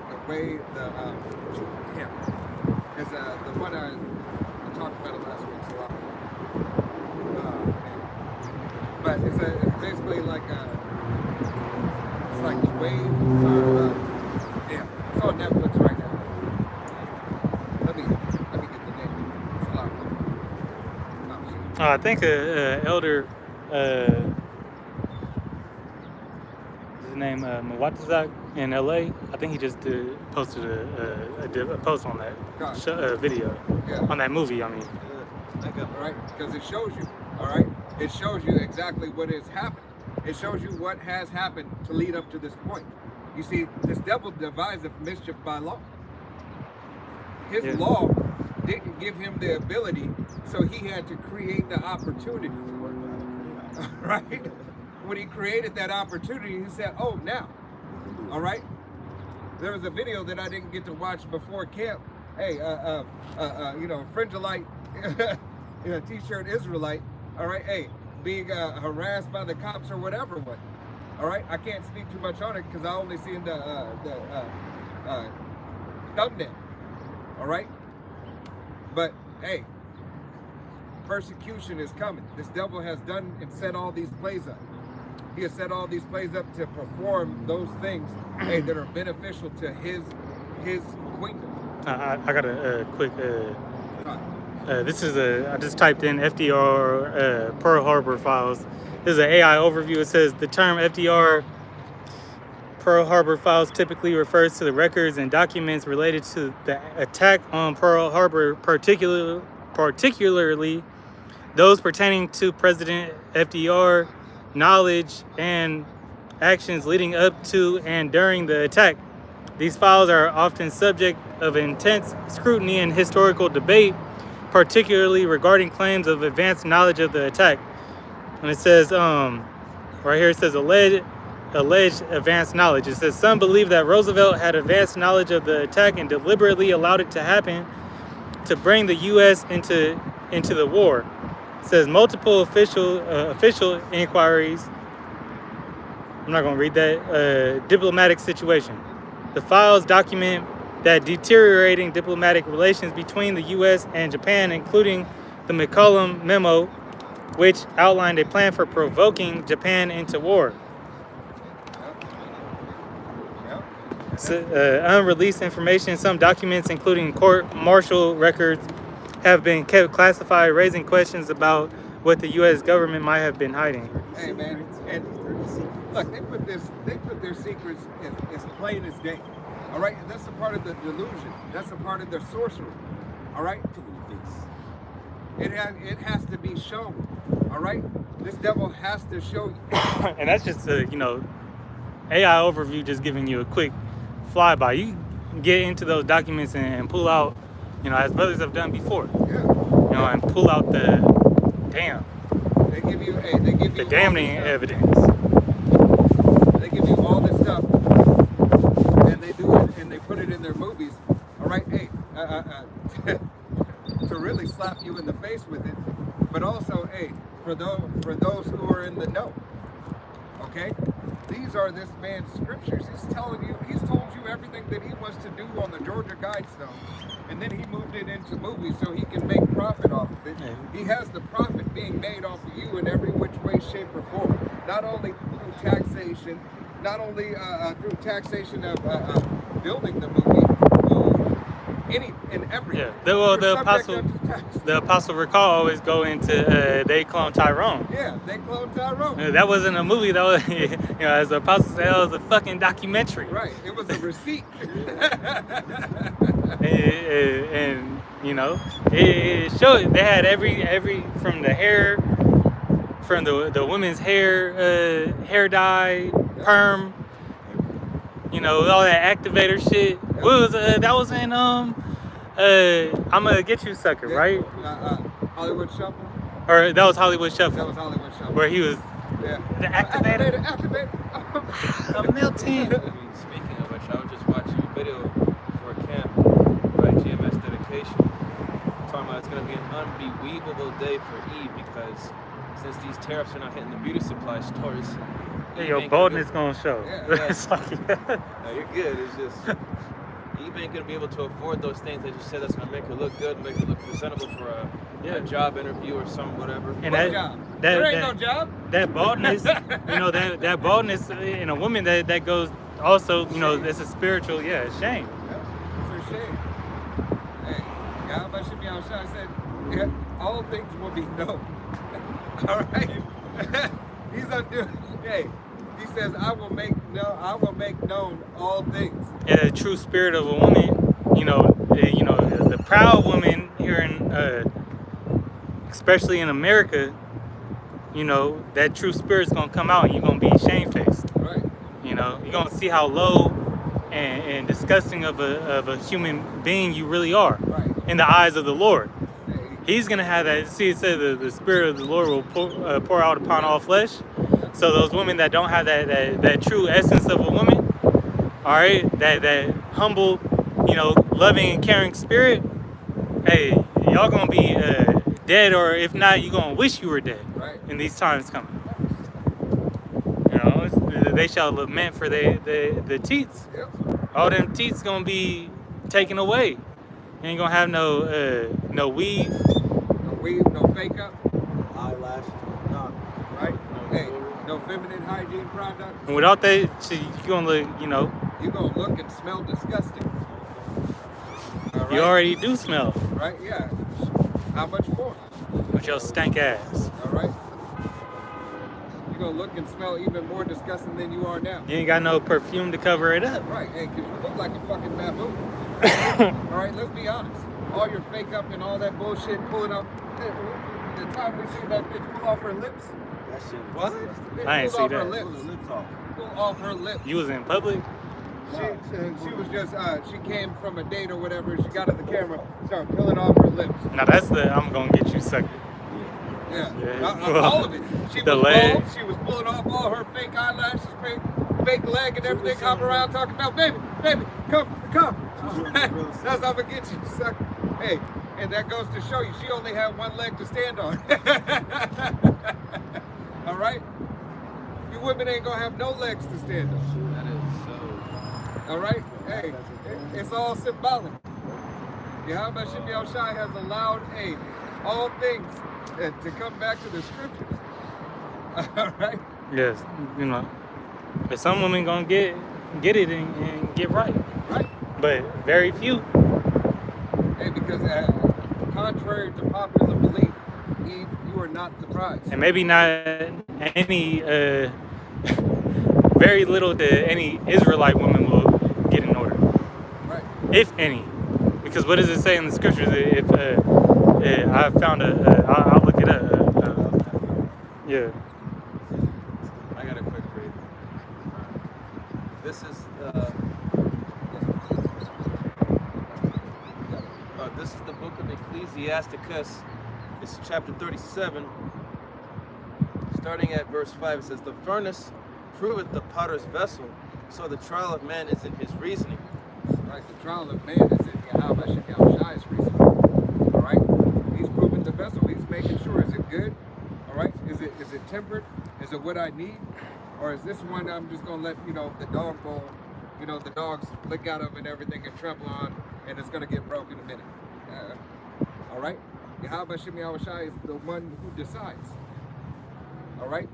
The way is the one I talked about it last week. So, but it's basically like it's like the way. It's on Netflix right now. Let me get the name. It's a lot of fun. I think elder, his name Mwatazak in LA. I think he just posted a post on that video, on that movie. I mean, all right, because it shows you. All right, it shows you exactly what is happening. It shows you what has happened to lead up to this point. You see, this devil deviseth mischief by law. His law didn't give him the ability, so he had to create the opportunity. Right? When he created that opportunity, he said, oh, now. All right? There was a video that I didn't get to watch before camp. Hey, Fringolite, t-shirt Israelite, all right? Hey, being harassed by the cops or whatever one. All right? I can't speak too much on it because I only seen the thumbnail. All right? But, hey, persecution is coming. This devil has done and set all these plays up. He has set all these plays up to perform those things, hey, that are beneficial to his kingdom. I got a quick. This is I just typed in FDR Pearl Harbor files. This is an AI overview. It says the term FDR Pearl Harbor files typically refers to the records and documents related to the attack on Pearl Harbor, particularly those pertaining to President FDR knowledge and actions leading up to and during the attack. These files are often subject of intense scrutiny and historical debate, particularly regarding claims of advanced knowledge of the attack. And it says, right here it says alleged advanced knowledge. It says some believe that Roosevelt had advanced knowledge of the attack and deliberately allowed it to happen to bring the U.S. into the war. It says multiple official inquiries. I'm not going to read that. Diplomatic situation. The files document that deteriorating diplomatic relations between the U.S. and Japan, including the McCollum Memo, which outlined a plan for provoking Japan into war. Unreleased information, some documents, including court-martial records, have been kept classified, raising questions about what the U.S. government might have been hiding. Hey man, and look, they put their secrets as plain as day. All right, and that's a part of the delusion. That's a part of their sorcery. All right, it has to be shown. All right, this devil has to show you. And that's just AI overview, just giving you a quick flyby. You can get into those documents and pull out, as brothers have done before. Yeah. And pull out the damn. They give you the damning evidence. They give you all this stuff, and they do it, and they put it in their movies. All right, hey, to really slap you in the face with it, but also, hey, for those who are in the know. Okay, these are this man's scriptures. He's told you everything that he was to do on the Georgia Guidestones, and then he moved it into movies so he can make profit off of it. Yeah. He has the profit being made off of you in every which way, shape, or form. Not only through taxation, not only through taxation of building the movie, any and every. Yeah. The apostle recall always go into they clone Tyrone. Yeah, they cloned Tyrone. That wasn't a movie. That was, as the apostle said, that was a fucking documentary. Right. It was a receipt. and it showed they had every from the hair, from the women's hair dye, perm, all that activator shit. What was that was in I'm Gonna Get You Sucker, right? Hollywood Shuffle. Or that was Hollywood Shuffle. That was Hollywood Shuffle. Where he was the activator. Activator. A Milton. Speaking of which, I was just watching a video for a camp by GMS Dedication, talking about it's going to be an unbelievable day for Eve because since these tariffs are not hitting the beauty supply stores, Your boldness gonna show. Yeah. No, you're good. It's just Eve ain't gonna be able to afford those things that you said that's gonna make her look good, make her look presentable for a job interview or some whatever. And What job? There ain't no job. That baldness, that baldness in a woman that goes also, it's a spiritual, shame. Yeah, for shame. Hey, God should be on shot. I said, all things will be known. All right. He's undoing. Hey, he says, I will make known all things. Yeah, the true spirit of a woman, the proud woman here in, especially in America, that true spirit's gonna come out and you're gonna be shamefaced. Right. You're gonna see how low and disgusting of a human being you really are in the eyes of the Lord. He's gonna have that. See, it says the spirit of the Lord will pour out upon all flesh. So those women that don't have that true essence of a woman, all right, that humble, loving and caring spirit, hey, y'all gonna be dead, or if not, you gonna wish you were dead. Right. In these times coming. They shall lament for the teats. Yep. All them teats gonna be taken away. You ain't gonna have no weave. No weave, no fake up. Eyelash, none. Right? Hey, no feminine hygiene products. And without that, shit, you gonna look, you know, You're gonna look and smell disgusting. All right? you already do smell Right? Yeah. How much more? with your stank ass. All right. You're gonna look and smell even more disgusting than you are now. You ain't got no perfume to cover it up. Right? Hey, 'cause you look like a fucking baboon. All right. Let's be honest. All your fake up and all that bullshit pulling up. The time we see that bitch pull off her lips. That shit. What? Bitch I ain't pulled see off her that. Pull lips. the lips off. Pull off her lips. You was in public? She was just, she came from a date or whatever. She got at the camera, started peeling off her lips. Now that's the I'm gonna get you sucker. Yeah, Yeah. all of it. She The was leg. bald. She was pulling off all her fake eyelashes, fake leg, and everything. Hopping around talking about, baby, come. That's how I'm gonna get you, sucker. Hey, and that goes to show you, she only had one leg to stand on. All right, you women ain't gonna have no legs to stand on. That is so. All right, hey, it's all symbolic. Yahweh Shem Shai has allowed, hey, all things to come back to the scriptures. All right. Yes, you know. But some women gonna get it and get right. Right. But very few. Hey, because contrary to popular belief, Eve, you are not the prize. And maybe not any very little to any Israelite woman will get in order. Right. If any. Because what does it say in the scriptures? If I found I'll look it up. Yeah. I got a quick read. This is the book of Ecclesiasticus. It's chapter 37. Starting at verse 5, it says, "The furnace proveth the potter's vessel, so the trial of man is in his reasoning." Right. The trial of man is in Yahweh Shem Shai's reason. All right. He's proving the vessel. He's making sure. Is it good? All right. Is it tempered? Is it what I need? Or is this one I'm just gonna let the dog bowl, the dogs lick out of and everything and trample on, and it's gonna get broke in a minute. All right. Yahweh Shem Shai is the one who decides. All right.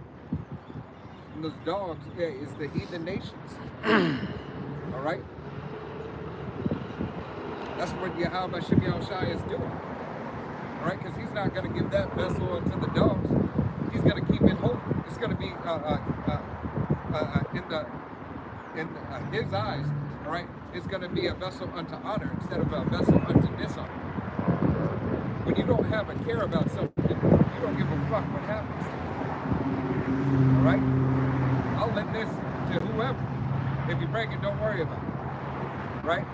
And those dogs, is the heathen nations. All right. That's what Yahweh Shem Shai is doing. All right, because he's not going to give that vessel unto the dogs. He's going to keep it holy. It's going to be in his eyes. All right, it's going to be a vessel unto honor instead of a vessel unto dishonor. When you don't have a care about something, you don't give a fuck what happens to you. All right, I'll lend this to whoever. If you break it, don't worry about it. Right?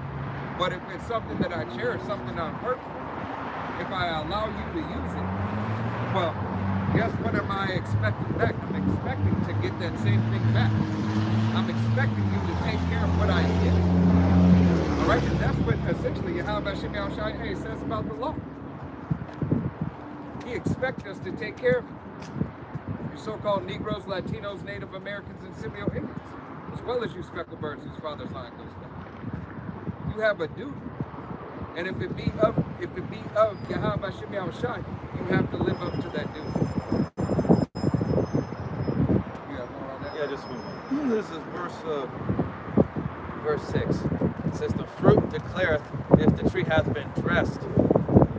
But if it's something that I cherish, something I work for, if I allow you to use it, well, guess what am I expecting back? I'm expecting to get that same thing back. I'm expecting you to take care of what I did. All right? And that's what essentially Yahweh Shem Shai says about the law. He expects us to take care of you. You so-called Negroes, Latinos, Native Americans, and Semio Indians, as well as you speckled birds whose father's line goes down. You have a duty, and if it be of Yahweh Shem Shai, you have to live up to that duty. You have more on that? Yeah, just one. This is verse 6. It says, "The fruit declareth if the tree hath been dressed.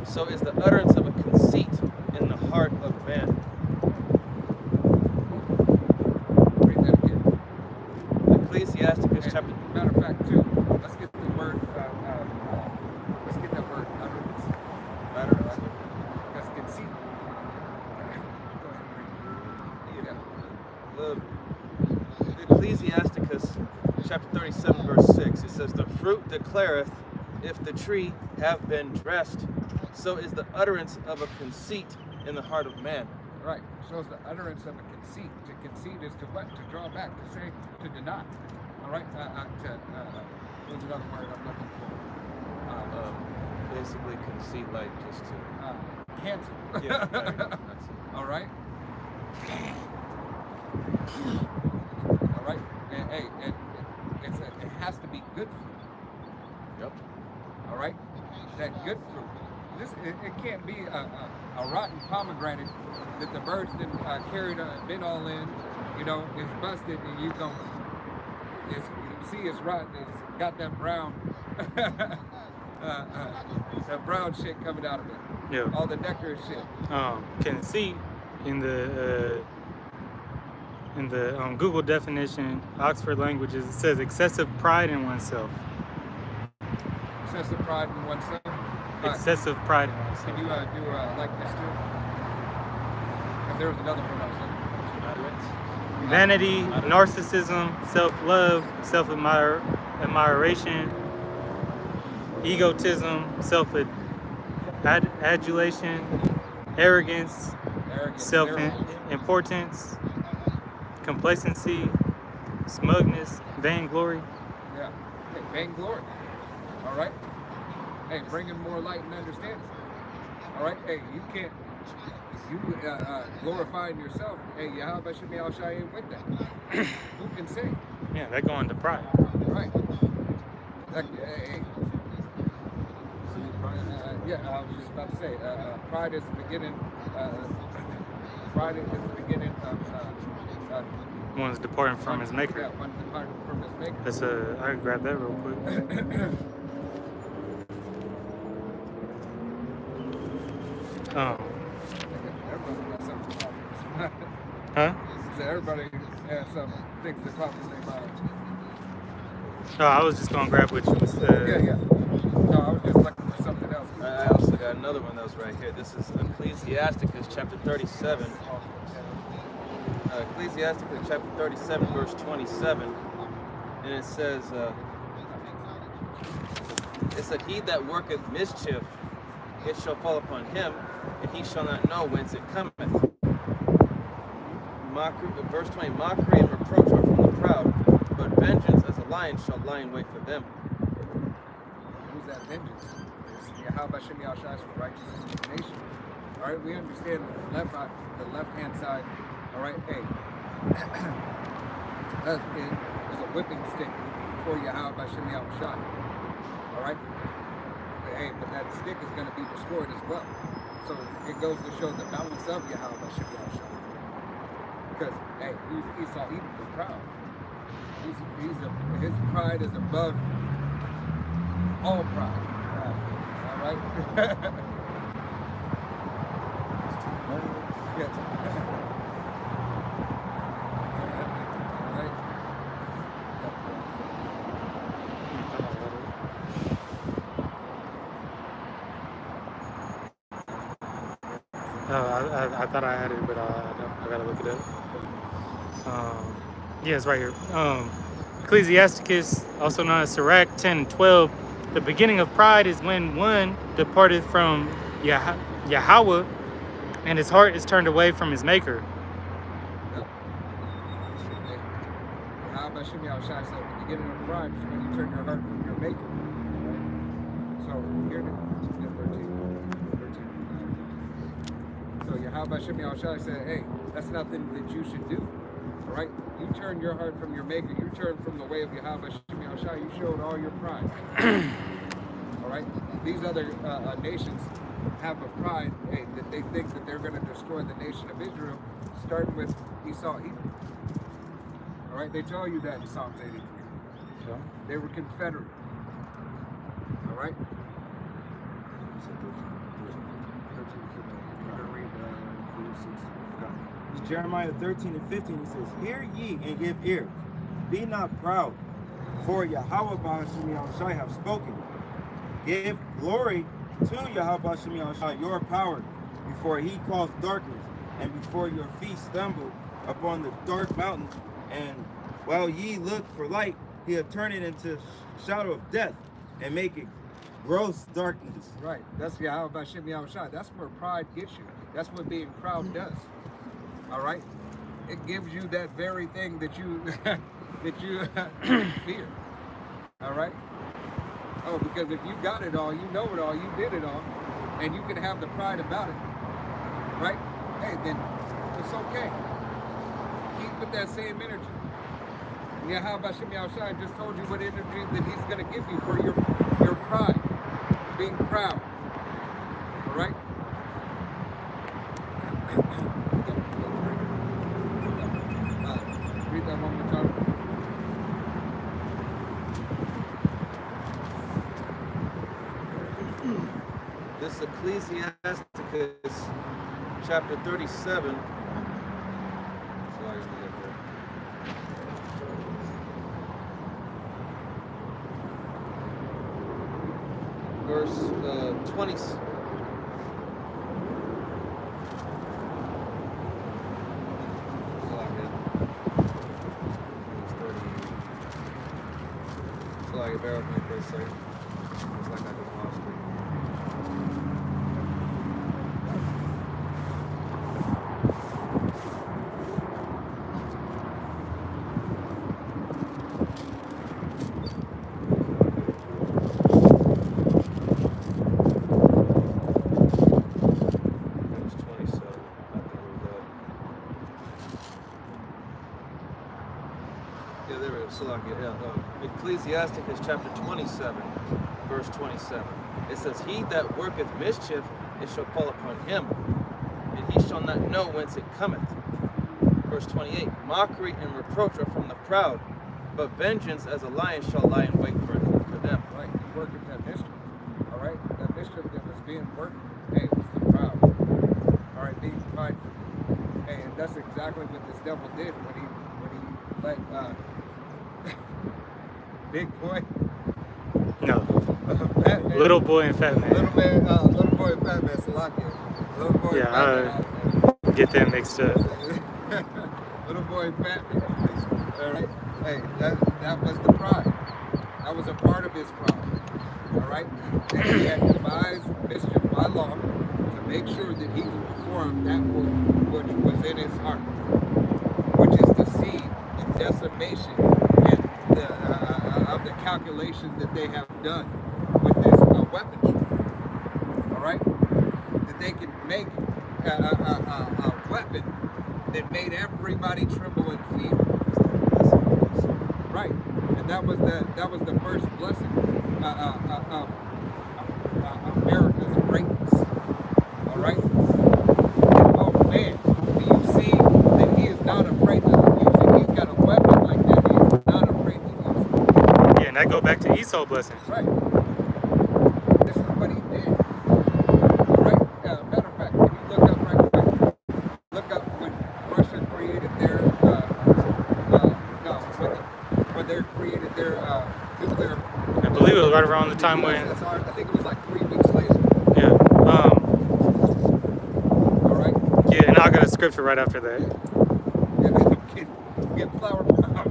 So is the utterance of a conceit in the heart of man." Read that again. Ecclesiasticus chapter. Matter of fact, too, let's get the word. Let's get that word utterance. Utterance. That's conceit. Go ahead and read it. Yeah. Ecclesiasticus chapter 37, verse 6. It says, "The fruit declareth if the tree have been dressed. So is the utterance of a conceit in the heart of man." Right. Shows the utterance of a conceit. To concede is to what? To draw back. To say. To deny. All right. What's another word I'm looking for? Basically, conceit, like just to. Cancel. Yeah. That's it. All right. All right. And hey, it has to be good fruit. Yep. All right. That good fruit. It can't be a rotten pomegranate that the birds didn't carried been all in, you know, it's busted and you see it's rotten. It's got that brown, that brown shit coming out of it. Yeah. All the nectar and shit. Conceit in the Google definition, Oxford Languages, it says excessive pride in oneself. Excessive pride in oneself. Excessive pride in oneself. Can you do like this too? Because there was another one I was looking for. Vanity, narcissism, self-love, self-admiration, egotism, self-adulation, arrogance, self-importance, complacency, smugness, vainglory. Yeah. Hey, vainglory. All right. Hey, bringing more light and understanding. All right. Hey, you can't. You glorifying yourself. Hey, Yahweh Shemi Al Shai ain't with that. Who can say? Yeah, that go into pride. Right. Hey. Yeah, I was just about to say, pride is the beginning. Pride is the beginning of. One's departing from his maker. Yeah, one's departing from his maker. That's I can grab that real quick. Everybody got something to talk about. Huh? So everybody has some things to talk in their mind. Oh, I was just gonna grab what you was. Yeah. No, I was just looking for something else. I also got another one that was right here. This is Ecclesiasticus chapter 37. Ecclesiasticus chapter 37, verse 27. And it says, he that worketh mischief, it shall fall upon him, and he shall not know whence it cometh. Verse 20, mockery and reproach are from the proud, but vengeance as a lion shall lie in wait for them. Who's that vengeance? It's Yahweh Shemi Al Shai's for righteous indignation. All right, we understand the left-hand side. All right, hey, that is a whipping stick for Yahweh Shemi Al Shai. All right, hey, but that stick is going to be destroyed as well. So it goes to show the balance of Yahweh Shemi Al Shai. Because hey, Esau, he was proud. His pride is above all pride. All right. Yes. I thought I had it, but I gotta look it up. Yeah, it's right here. Ecclesiasticus, also known as Sirach 10 and 12. The beginning of pride is when one departed from Yahweh, and his heart is turned away from his maker. Yahweh Shemi Al Shai said the beginning of pride is when you turn your heart from your maker. Right? So here it is. 13. So Yahweh Shemi Al Shai said, hey, that's nothing that you should do. All right? You turn your heart from your maker. You turn from the way of Yahweh Shemi Al Shai. You showed all your pride. All right? These other nations have a pride, hey, that they think that they're going to destroy the nation of Israel, starting with Esau, Edom. All right? They tell you that in Psalms 83. Yeah. They were Confederate. All right? Jeremiah 13 and 15, he says, hear ye and give ear. Be not proud, for Yahweh Shemi Al Shai have spoken. Give glory to Yahweh Shemi Al Shai, your power, before he calls darkness, and before your feet stumble upon the dark mountain. And while ye look for light, he'll turn it into shadow of death and make it gross darkness. Right. That's Yahweh Shemi Al Shai. That's where pride gets you. That's what being proud does. All right, it gives you that very thing that you fear. All right. Oh, because if you got it all, you know it all, you did it all, and you can have the pride about it, right? Hey, then it's okay. Keep with that same energy. Yahweh Shemi Al Shai just told you what energy that he's going to give you for your pride, being proud. All right. This is Ecclesiasticus chapter 37. Verse 20. So like bear with me for a second. It's like I just lost it. Ecclesiasticus chapter 27, verse 27. It says, "He that worketh mischief, it shall fall upon him, and he shall not know whence it cometh." Verse 28. "Mockery and reproach are from the proud, but vengeance as a lion shall lie in wait for them." Right, he's working that mischief. All right, that mischief that was being worked, hey, it was the proud. All right, being prideful. Hey, and that's exactly what this devil did when he let big boy. No. Fat man. Little boy and fat man. Little boy and fat man, Salakia. Little boy and fat man. Get them mixed up. Little boy and fat man. All right. Hey, that was the pride. That was a part of his pride. All right. And he had devised mischief by law to make sure that he could perform that which was in his heart, which is the seed of decimation and of the calculations that they have done with this weaponry. All right, that they can make a weapon that made everybody tremble in fear. Right, and that was the first blessing of America's greatness. All right. Oh man, do you see that he is not afraid to use it? He's got a weapon like that. He is not afraid to use it. Yeah, and that go back to Esau blessing. Right. This is what he did. All right. Matter of fact, if you look up right quick, look up when Russia created their when they created their nuclear. I believe it was right around the time when. I think it was like 3 weeks later. Yeah. All right. Yeah, and I got a scripture right after that. Get flour pound.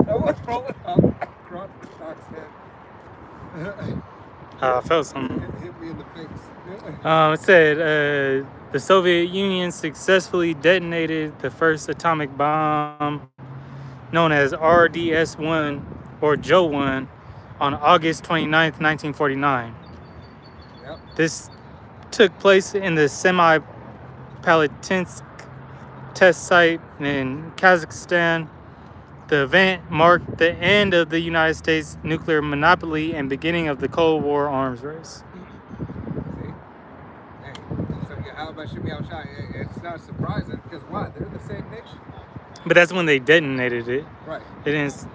What's wrong with Crock's head? I felt something. Hit me in the face. It said the Soviet Union successfully detonated the first atomic bomb known as RDS-1 or Joe-1 on August 29th, 1949. Yep. This took place in the Semipalatinsk test site in Kazakhstan. The event marked the end of the United States nuclear monopoly and beginning of the Cold War arms race. See? Hey, so how about Shimmy Al-Shai? It's not surprising because why? They're the same nation. But that's when they detonated it. Right. They didn't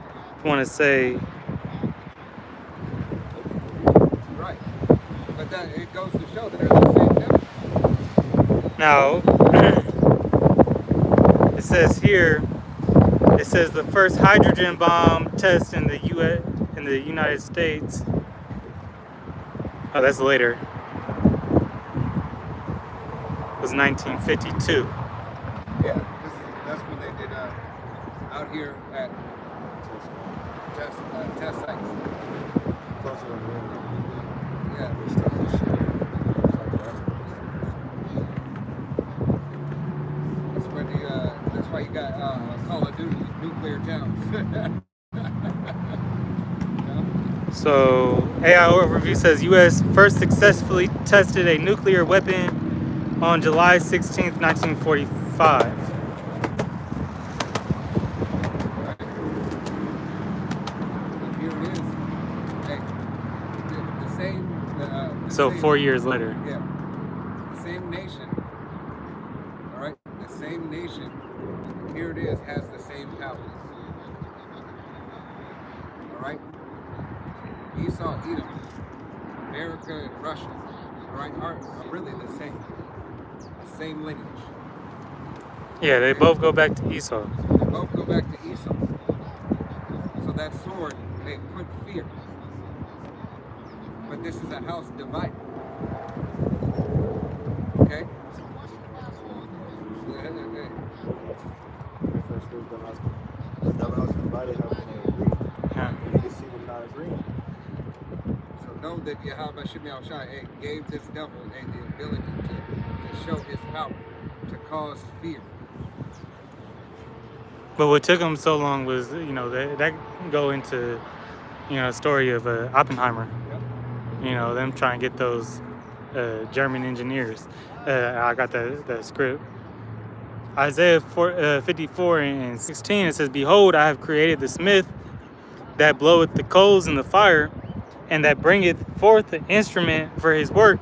want to say. Right. But that it goes to show that they're the same nation. Now, it says here. It says the first hydrogen bomb test in the United States. Oh, that's later. It was 1952. Yeah, that's when they did out here at test sites. Yeah. That's why you got Call of Duty nuclear towns. So AI overview says U.S. first successfully tested a nuclear weapon on July 16th, 1945. Right. And here it is. Hey, the same. So 4 years later. Yeah. The same nation. All right. The same nation. Here it is, has the same power. right? Esau, Edom, America, and Russia, all right, are really the same lineage. Yeah, they both go back to Esau. They both go back to Esau. So that sword, they put fear. But this is a house divided. Okay? The house divided, how can they agree? Yeah. You can see them not agreeing. So know that Yahweh Shem Yahushua gave this devil the ability to show his power, to cause fear. But what took them so long was, that go into, the story of Oppenheimer. Yep. Them trying to get those German engineers. I got the script. Isaiah 54 and 16, it says, "Behold, I have created the smith that bloweth the coals in the fire, and that bringeth forth the instrument for his work,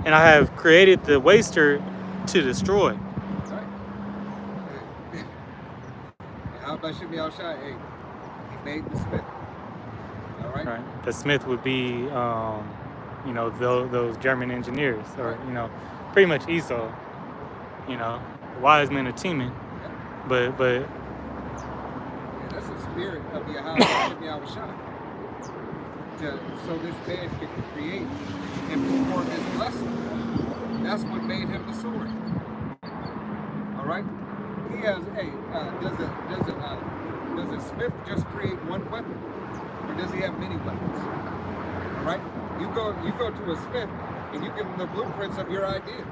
and I have created the waster to destroy." Right. Yahweh Shem Yahushua, he made the smith. All right? Right. The smith would be, those German engineers, or pretty much Esau. Wise men of Teman, but Yeah, that's the spirit of Yahweh Shem Yahushua. So this man could create and perform his blessing. That's what made him the sword. All right. He has does a smith just create one weapon, or does he have many weapons? All right. You go to a smith and you give him the blueprints of your idea.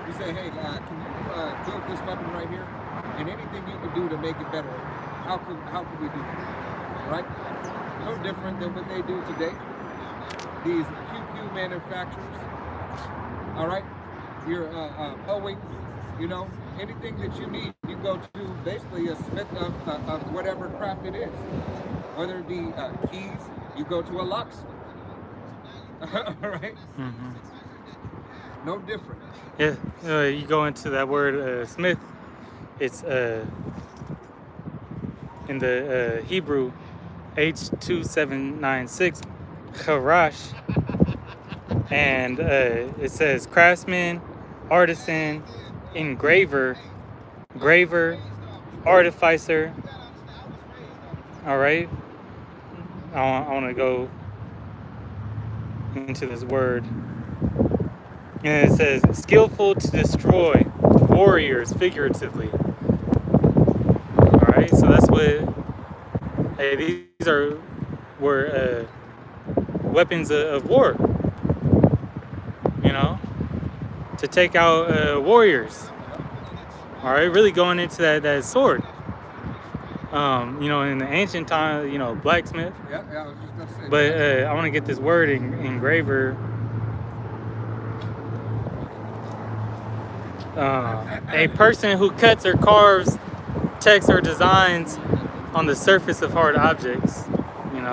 You say, hey, can you build this weapon right here? And anything you can do to make it better, how could we do that? Right? No different than what they do today. These QQ manufacturers, all right? Your Boeing, anything that you need, you go to basically a smith of whatever craft it is. Whether it be keys, you go to a locksmith. All right? mm-hmm. No different. Yeah, you go into that word smith. It's in the Hebrew H2796 charash, and it says craftsman, artisan, engraver, graver, artificer. All right, I want to go into this word. And it says, skillful to destroy, warriors, figuratively. All right, so that's what. Hey, these were weapons of war. To take out warriors. All right, really going into that sword. In the ancient time, blacksmith. Yeah, I was just gonna say. But I want to get this word engraver. A person who cuts or carves text or designs on the surface of hard objects, and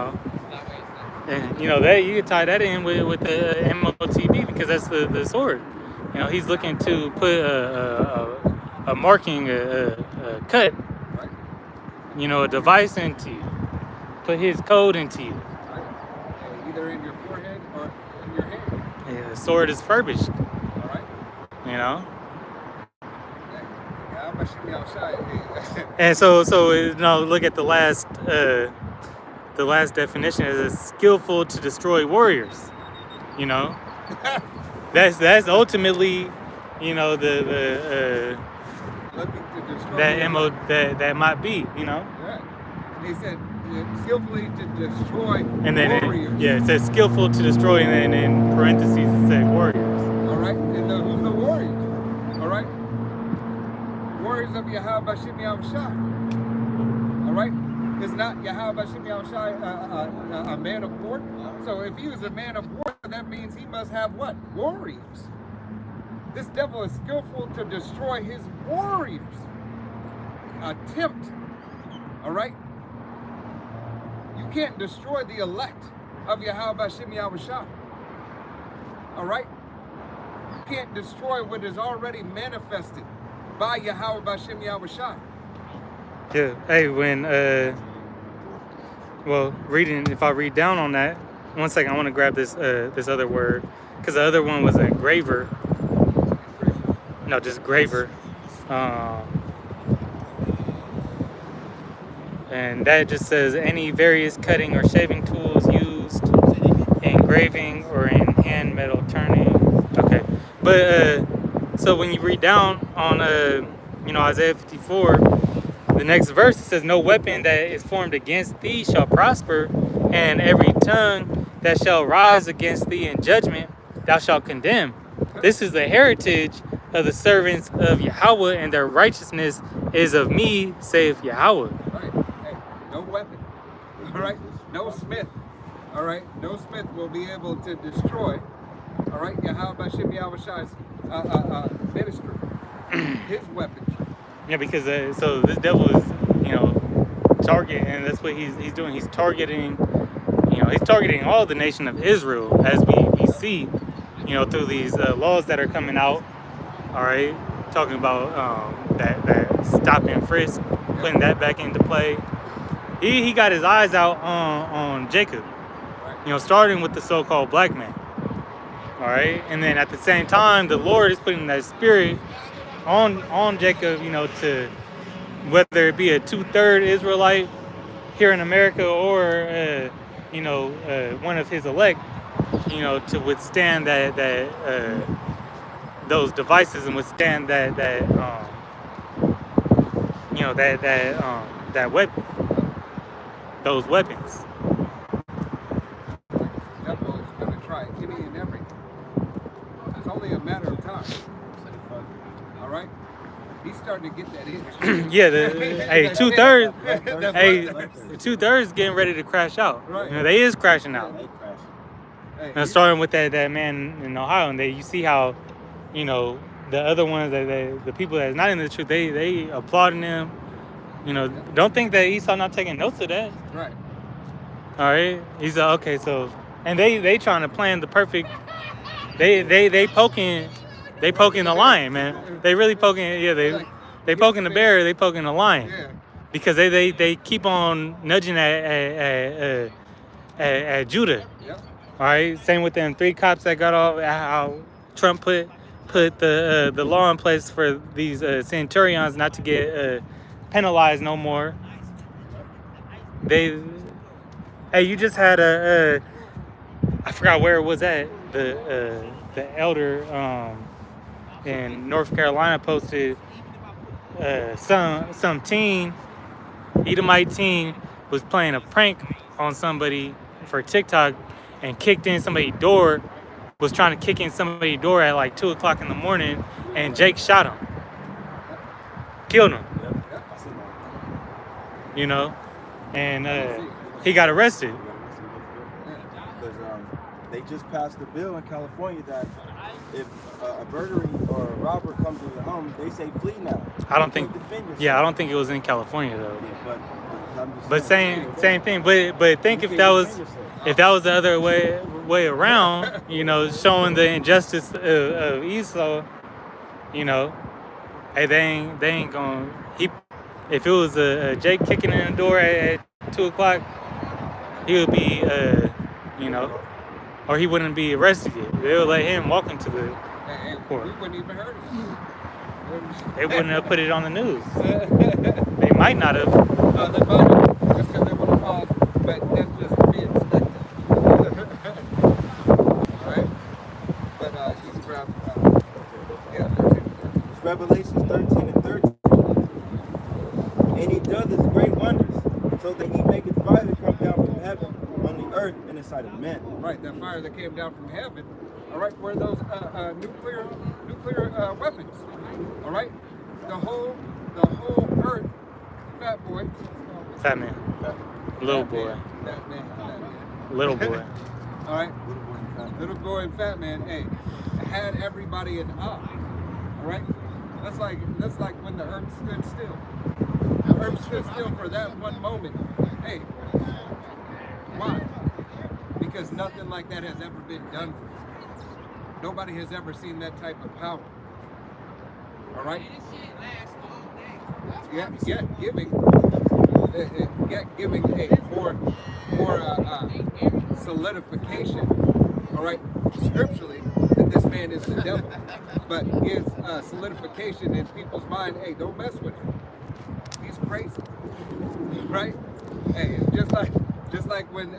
that you can tie that in with the MOTB, because that's the sword. He's looking to put a marking, a cut, a device into you, put his code into you. Either in your forehead or in your hand. Yeah, the sword is furbished. All right. And so look at the last definition as skillful to destroy warriors. That's ultimately, the that might be, Right. They said skillfully to destroy and then warriors. it says skillful to destroy, and then in parentheses it said warriors. All right. And who's the warriors? All right. Warriors of Yahweh Shem Yahushua. All right. Is not Yahweh Shem Yahushua a man of war? So if he was a man of war, that means he must have what? Warriors. This devil is skillful to destroy his warriors. Attempt. All right. You can't destroy the elect of Yahweh Shem Yahushua. All right. You can't destroy what is already manifested by Yahweh Shem Yahushua. Yeah. Hey, when Well, reading, if I read down on that, one second, I want to grab this this other word, because the other one was a graver. No, just graver. And that just says any various cutting or shaving tools used in engraving or in hand metal turning. Okay, but so when you read down on Isaiah 54, the next verse it says, "No weapon that is formed against thee shall prosper, and every tongue that shall rise against thee in judgment thou shalt condemn. This is the heritage of the servants of Yahweh, and their righteousness is of me, saith Yahweh." Right. Hey, no weapon. All right. No smith. All right. No smith will be able to destroy. All right. Yahweh Shem Yahushai's ministry. His weapons. Yeah, because so this devil is, target, and that's what he's doing. He's targeting, he's targeting all the nation of Israel, as we see, through these laws that are coming out. All right, talking about that stop and frisk, putting that back into play. He got his eyes out on Jacob, starting with the so-called black man. All right, and then at the same time, the Lord is putting that spirit on Jacob, to whether it be a 2/3 Israelite here in America or one of his elect, to withstand that those devices and withstand that weapon, those weapons. The devil is going to try any and everything. It's only a matter of time. All right. He's starting to get that itch. Yeah, hey, 2/3. Hey, 2/3 getting ready to crash out. Right. They is crashing out. Hey, Now, starting with that man in Ohio, and you see how, the other ones, the people that's not in the truth, they applauding them. Don't think that Esau not taking notes of that. Right. All right, he's okay. So, and they trying to plan the perfect. They poking the lion, man. They really poking. Yeah, they poking the bear. They poking the lion. Yeah. Because they keep on nudging at Judah. Yep. All right. Same with them 3 cops that got off. How Trump put the law in place for these centurions not to get penalized no more. You just had I forgot where it was at. The elder in North Carolina posted some teen, Edomite teen, was playing a prank on somebody for TikTok and kicked in somebody's door, was trying to kick in somebody's door at like 2 o'clock in the morning, and Jake shot him. Killed him. And he got arrested. Because they just passed a bill in California that if a burglary or a robber comes to your home, they say flee now. I don't think it was in California though. Yeah, but same thing. But think if that was the other way around, showing the injustice of Esau, hey, they ain't gonna. If it was a Jake kicking in the door at 2 o'clock, he would be or he wouldn't be arrested yet. They would let him walk into the court. We wouldn't even heard it. They wouldn't have put it on the news. They might not have. They might have. Just because they want to pause, but that's just to be expected. Alright? But you can grab, 13. It's Revelations 13:13. And he does his great wonders, so that he maketh fire to come down from heaven on the earth in the sight of men. Right, that fire that came down from heaven. All right, were those nuclear weapons. All right, the whole earth, fat boy. Fat man. Little boy. Fat man. Little boy. All right, little boy and fat man. Hey, had everybody in awe. All right, that's like when the earth stood still. The earth stood still for that one moment. Hey, why? Because nothing like that has ever been done before. Nobody has ever seen that type of power. All right? Yeah, giving. giving more solidification, all right, scripturally, that this man is the devil, but gives solidification in people's mind. Hey, don't mess with him. He's crazy, right? Hey, just like when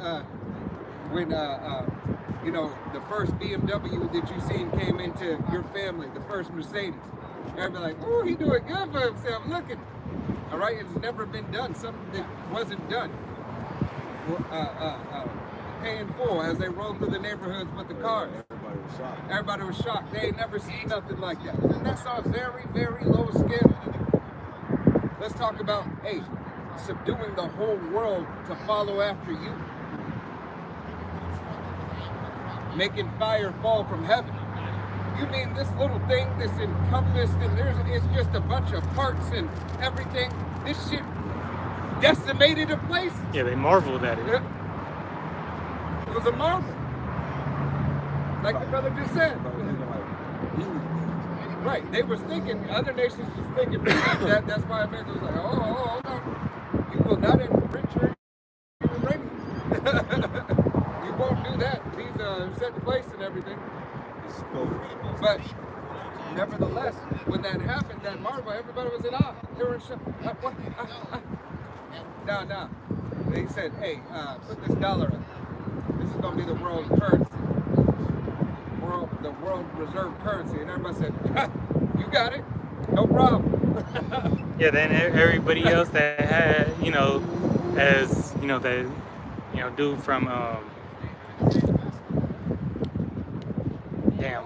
you know, the first BMW that you seen came into your family, the first Mercedes. Everybody like, oh, he doing good for himself. Look at, all right, it's never been done. Something that wasn't done. Paying full as they rolled through the neighborhoods with the cars. Everybody was shocked. They ain't never seen nothing like that. And that's on a very, very low scale. Let's talk about, hey, subduing the whole world to follow after you. Making fire fall from heaven. You mean this little thing that's encompassed and it's just a bunch of parts and everything? This shit decimated a place? Yeah, they marveled at it. It was a marvel. Like the brother just said. Right, they was thinking, other nations was thinking that's why America was like, oh, no. You will not enrich your uranium. You won't do that. These are set in place and everything. But nevertheless, when that happened, that marvel, everybody was in awe. They were in shock. What? No. They said, hey, put this dollar up. This is going to be the world currency. The world reserve currency. And everybody said, you got it. No problem. Yeah, then everybody else that had, you know, as, you know, that, you know, dude from, damn,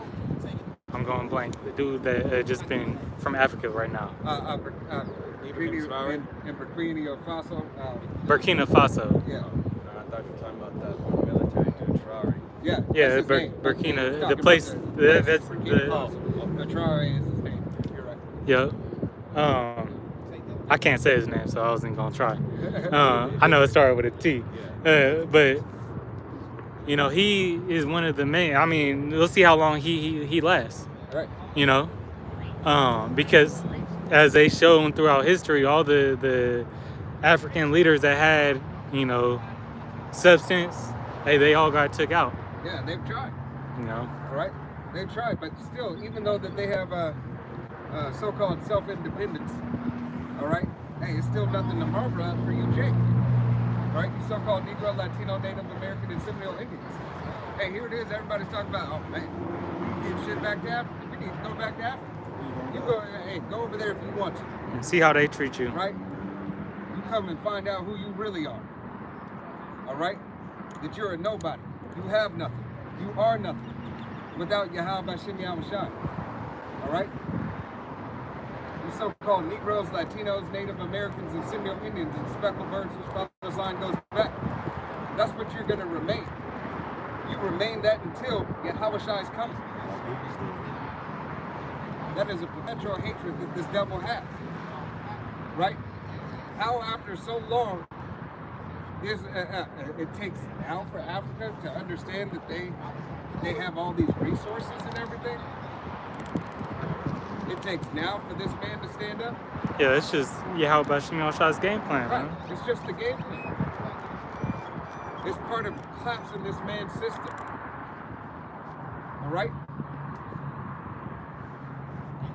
I'm going blank. The dude that had just been from Africa right now. In Burkina Faso. Burkina Faso. Yeah. I thought you were talking about that military dude, Traore. Yeah. Yeah, that's his name. Burkina, He's the talking place, about that's Burkina Faso. Traore is his name. You're right. Yeah. I can't say his name, so I wasn't gonna try. I know it started with a T, but you know, he is one of the main. I mean, we'll see how long he lasts. Right. You know, because as they shown throughout history, all the African leaders that had, you know, substance, they all got took out. Yeah, they've tried. You know. All right. They've tried, but still, even though that they have so-called self-independence, all right, hey, it's still nothing to marvel at for you, Jake. All right, you so-called Negro, Latino, Native American, and Seminole Indians. Hey, here it is. Everybody's talking about, oh man, we get shit back to Africa. We need to go back to Africa. You go, hey, go over there if you want to. And see how they treat you. Right? You come and find out who you really are. All right? That you're a nobody. You have nothing. You are nothing without Yahweh Shem Yahushai. All right? You so-called Negroes, Latinos, Native Americans, and Seminole Indians, and speckled birds whose father's line goes back. That's what you're going to remain. You remain that until Yahushai is coming. That is a perpetual hatred that this devil has. Right? How after so long it takes now for Africa to understand that they have all these resources and everything? It takes now for this man to stand up? Yeah, it's just Yahweh Shem Yahushua's game plan, Right. man. It's just a game plan. It's part of collapsing this man's system. All right?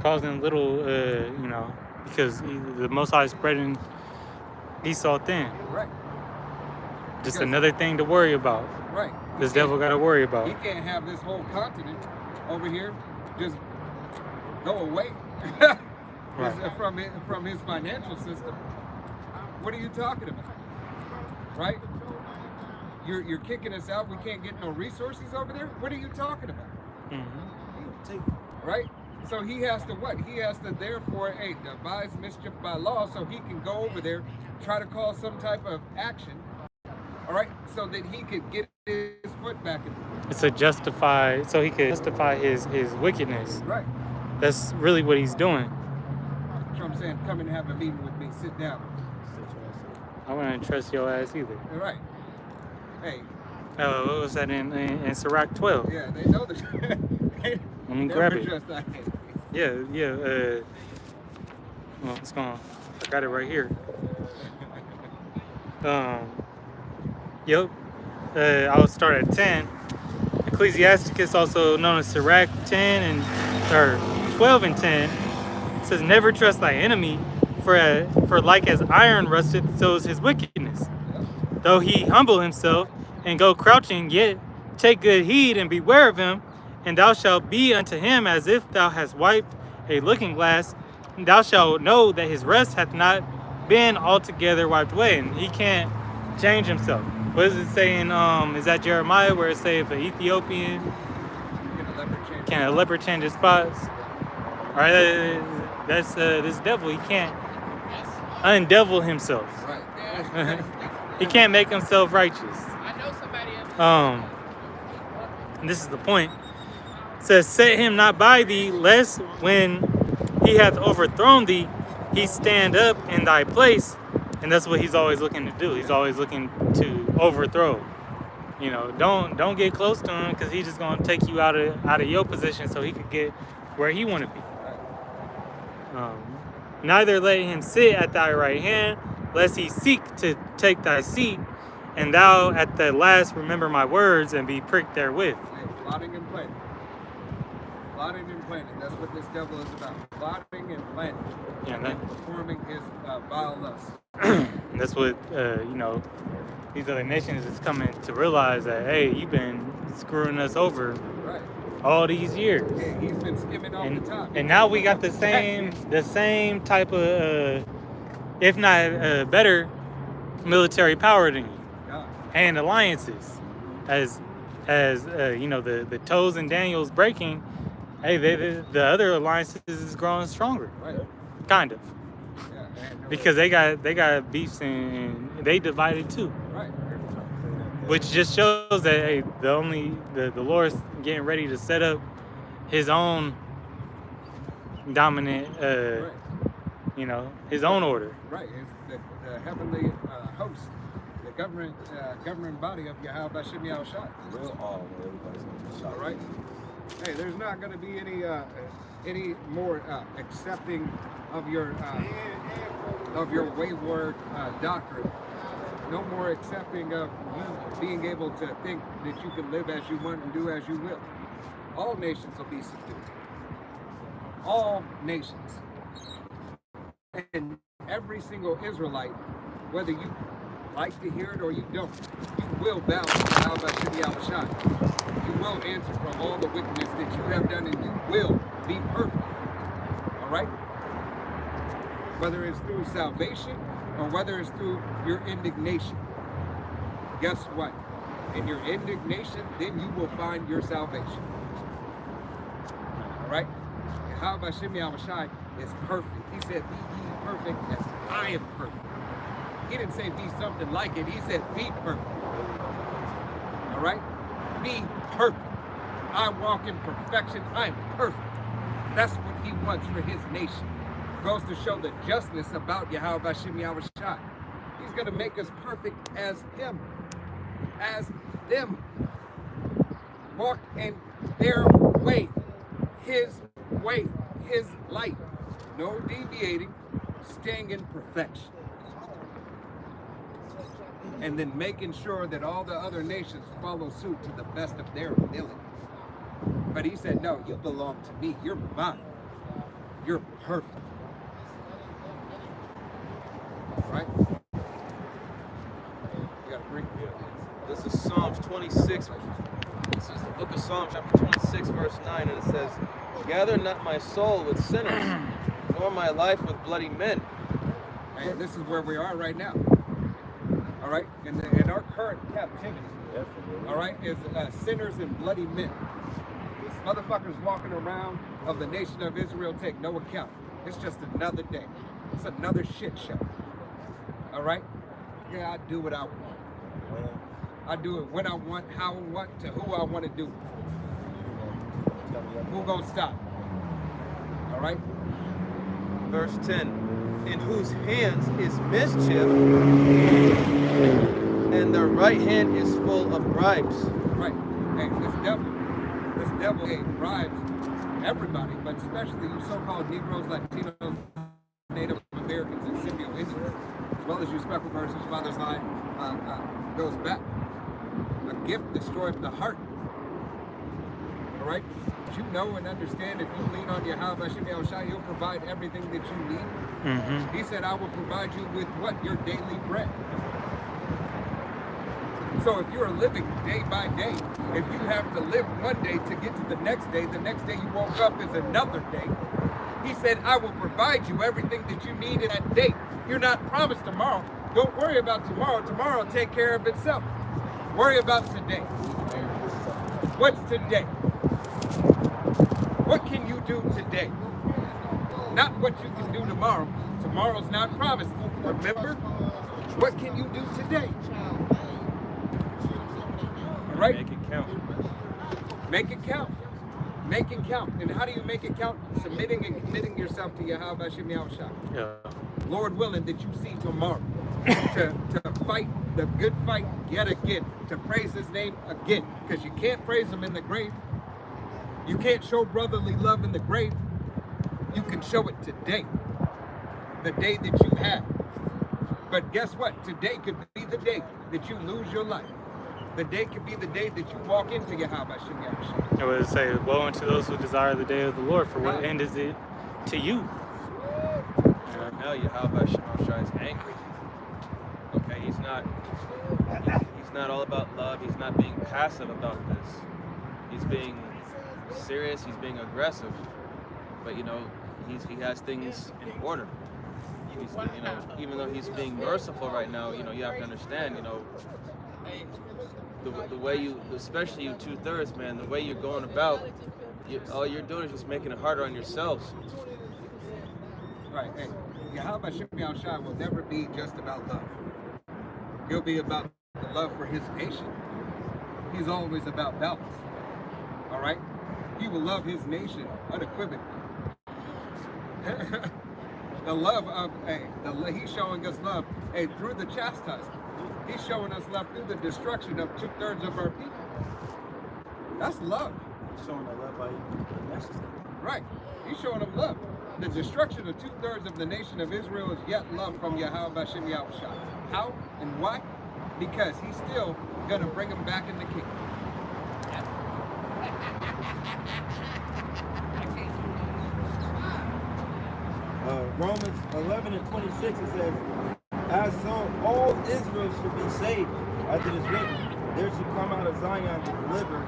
Causing little, you know, because the Most High is spreading Esau thin. Right. Just Because- another thing to worry about. Right. This devil got to worry about. He can't have this whole continent over here just go away Right. from his financial system. What are you talking about? Right? You're kicking us out. We can't get no resources over there. What are you talking about? Mm-hmm. Right? So he has to what? He has to therefore devise mischief by law so he can go over there, try to cause some type of action. All right, so that he could get his foot back in. It's to justify, so he could justify his wickedness. Right. That's really what he's doing. Trump saying, come and have a meeting with me. Sit down. I wouldn't trust your ass either. All right. Hey. What was that in Sirach 12? Yeah, they know this. Let me grab it. Yeah. Well, it's gone. I got it right here. Yep. I'll start at 10. Ecclesiasticus, also known as Sirach 10 or 12 and 10, says, "Never trust thy enemy, for like as iron rusted, so is his wickedness. Though he humble himself and go crouching, yet take good heed and beware of him, and thou shalt be unto him as if thou hast wiped a looking glass, and thou shalt know that his rest hath not been altogether wiped away." And he can't change himself. What does it say in is that Jeremiah, where it say if an Ethiopian can a leopard change his spots? All right, that's this devil. He can't undevil himself. Right. He can't make himself righteous. And this is the point. It says, "Set him not by thee, lest when he hath overthrown thee, he stand up in thy place." And that's what he's always looking to do. He's always looking to overthrow. You know, don't get close to him, because he's just gonna take you out of your position so he could get where he want to be. Neither let him sit at thy right hand, lest he seek to take thy seat, and thou at the last remember my words and be pricked therewith. Plotting and planning. Plotting and planning. That's what this devil is about. Plotting and planning. Yeah, and performing his vile lust. And that's what these other nations is coming to realize, that hey, you've been screwing us over Right. all these years. Yeah, he's been skimming off the top. And now we got the same type of, if not better, military power than you, God. and alliances, as the toes and Daniel's breaking. Hey, the other alliances is growing stronger, Right. kind of, Yeah, because they got beefs and they divided too. Right. Which just shows that hey, the Lord's getting ready to set up his own dominant, Right. his own order. Right. It's the heavenly host, the governing body of Yahweh Bashim Yahushua. Real awe where everybody's going to be shot. All right. Hey, there's not going to be any more accepting of your wayward doctrine. No more accepting of you being able to think that you can live as you want and do as you will. All nations will be subdued. All nations. And every single Israelite, whether you like to hear it or you don't, you will bow to Yahweh Bashim Yahushua. You will answer for all the wickedness that you have done, and you will be perfect. All right? Whether it's through salvation or whether it's through your indignation. Guess what? In your indignation, then you will find your salvation. All right? Yahweh Bashim Yahushua is perfect. He said, "Be ye perfect as I am perfect." He didn't say be something like it. He said be perfect. All right? Be perfect. I walk in perfection. I'm perfect. That's what he wants for his nation. Goes to show the justness about Yahweh Bashim Yahushua. He's going to make us perfect as him. As them. Walk in their way. His way. His light. No deviating. Staying in perfection. And then making sure that all the other nations follow suit to the best of their ability. But he said, no, you belong to me. You're mine. You're perfect. Right? You got to bring it. This is Psalms 26. This is the book of Psalms, chapter 26, verse 9, and it says, "Gather not my soul with sinners, nor my life with bloody men." And this is where we are right now. All right? In our current captivity, all right, is sinners and bloody men. These motherfuckers walking around of the nation of Israel take no account. It's just another day. It's another shit show. All right? Yeah, I do what I want. I do it when I want, how I want, to who I want to do it. Who gonna stop? All right? Verse 10, "In whose hands is mischief, and their right hand is full of bribes." Right. Hey, this devil, hey, bribes everybody, but especially you so-called Negroes, Latinos, Native Americans, and Symbio Indians. as well as you respect with his father's line, goes back. A gift destroys the heart. All right? But you know and understand if you lean on Yahweh Hashem Yahushua, he'll provide everything that you need. Mm-hmm. He said, I will provide you with what? Your daily bread. So if you're living day by day, if you have to live one day to get to the next day you woke up is another day. He said, I will provide you everything that you need in that day. You're not promised tomorrow. Don't worry about tomorrow. Tomorrow will take care of itself. Worry about today. What's today? What can you do today? Not what you can do tomorrow. Tomorrow's not promised. Remember? What can you do today? All right? Make it count. Make it count. Make it count. And how do you make it count? Submitting and committing yourself to Yahweh Hashem Yahushua. Yeah. Lord willing that you see tomorrow to fight the good fight yet again, to praise his name again. Because you can't praise him in the grave. You can't show brotherly love in the grave. You can show it today. The day that you have. But guess what? Today could be the day that you lose your life. The day could be the day that you walk into Yahweh Hashem Yahushua. I would say, woe unto those who desire the day of the Lord, for what Right. end is it to you? Now Yahweh Shemashai is angry. Okay, he's not all about love. He's not being passive about this. He's being serious. He's being aggressive. But you know, he has things in order. He's, you know, even though he's being merciful right now, you know, you have to understand, you know, the way you, especially you 2/3, man, the way you're going about, all you're doing is just making it harder on yourselves. Right. Hey, Yahweh Hashem Yahushua will never be just about love. He'll be about the love for his nation. He's always about balance. All right? He will love his nation unequivocally. The love of, he's showing us love, through the chastisement. He's showing us love through the destruction of 2/3 of our people. That's love. Showing that love by even message. Right. He's showing them love. The destruction of 2/3 of the nation of Israel is yet love from Yahweh Hashem Yahushua. How and why? Because he's still going to bring them back in the kingdom. Romans 11 and 26, it says, as so all Israel should be saved, as it is written, there shall come out of Zion the deliverer,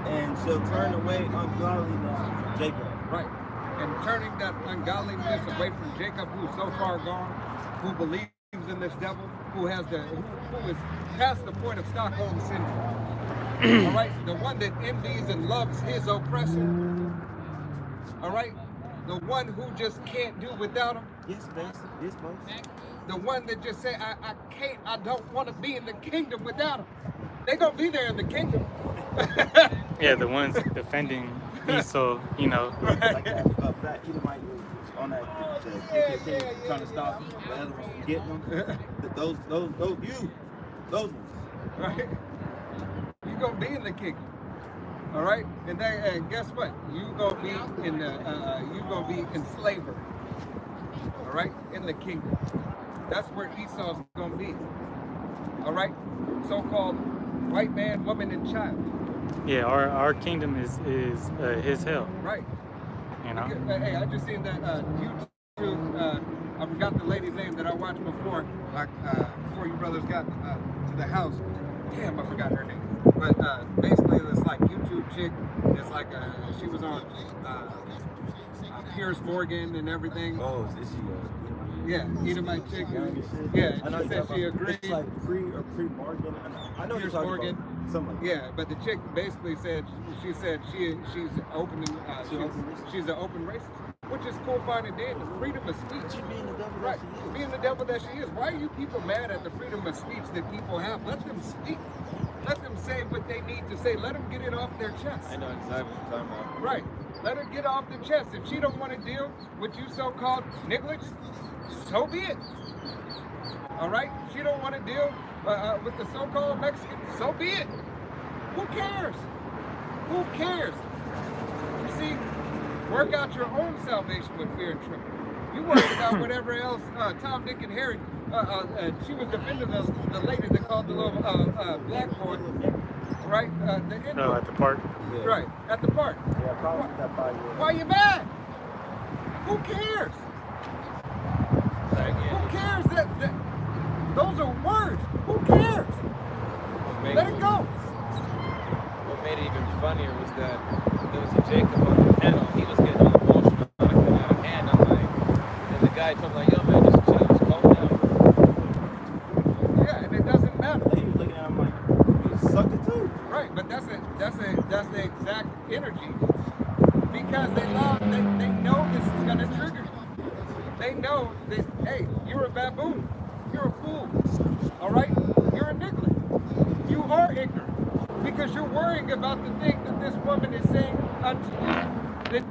and shall turn away ungodliness from Jacob. Right. And turning that ungodliness away from Jacob, who's so far gone, who believes in this devil, who is past the point of Stockholm syndrome. All right? The one that envies and loves his oppressor. All right? The one who just can't do without him. Yes, Master. Yes, boss. The one that just say, I can't, I don't want to be in the kingdom without him. They're going to be there in the kingdom. Yeah, the ones defending Esau, you know. Like that fat Edomite on that KKK trying to stop him, the other ones from getting them. Those ones. Right? You're going to be in the kingdom. All right? And guess what? You're going to be in in slavery. All right? In the kingdom. That's where Esau's going to be. All right? So-called white man, woman, and child. Yeah, our kingdom is his hell. Right. You know. Because, hey, I just seen that YouTube. I forgot the lady's name that I watched before. Before you brothers got to the house. Damn, I forgot her name. But basically, this like YouTube chick. It's like she was on Piers Morgan and everything. Oh, is she? Yeah, Edomite chick. Yeah, she said she agreed. It's like pre-Morgan. I know you're Piers talking Morgan. about something like that. Yeah, but the chick basically said she's open. She's an open racist, which is cool, fine, and dandy. Freedom of speech. She being the devil Right, that she is. being the devil that she is. Why are you people mad at the freedom of speech that people have? Let them speak. Let them say what they need to say. Let them get it off their chest. I know exactly what you're talking about. Right. Let her get off the chest. If she don't want to deal with you so-called nigglets, so be it. All right? She don't want to deal with the so-called Mexicans, so be it. Who cares? Who cares? You see, work out your own salvation with fear and trembling. You worry about whatever else Tom, Dick, and Harry she was defending the lady that called the little black boy, right? The Oh, at the park. Yeah. right at the park. Yeah, probably that 5 years. Why you mad? Who cares? Who cares that those are words? Who cares? Let it go. What made it even funnier was that there was a Jacob on the panel. He was getting all emotional, like out of hand. I'm like, and the guy told me, like, yo, man, just chill, just calm down. Yeah, and it doesn't matter. He was looking at him like, you sucked it too. Right, but that's the exact energy because they know this is gonna trigger you. They know that hey, you're a baboon, you're a fool, all right, you're a niggler, you are ignorant because you're worrying about the thing that this woman is saying unto you that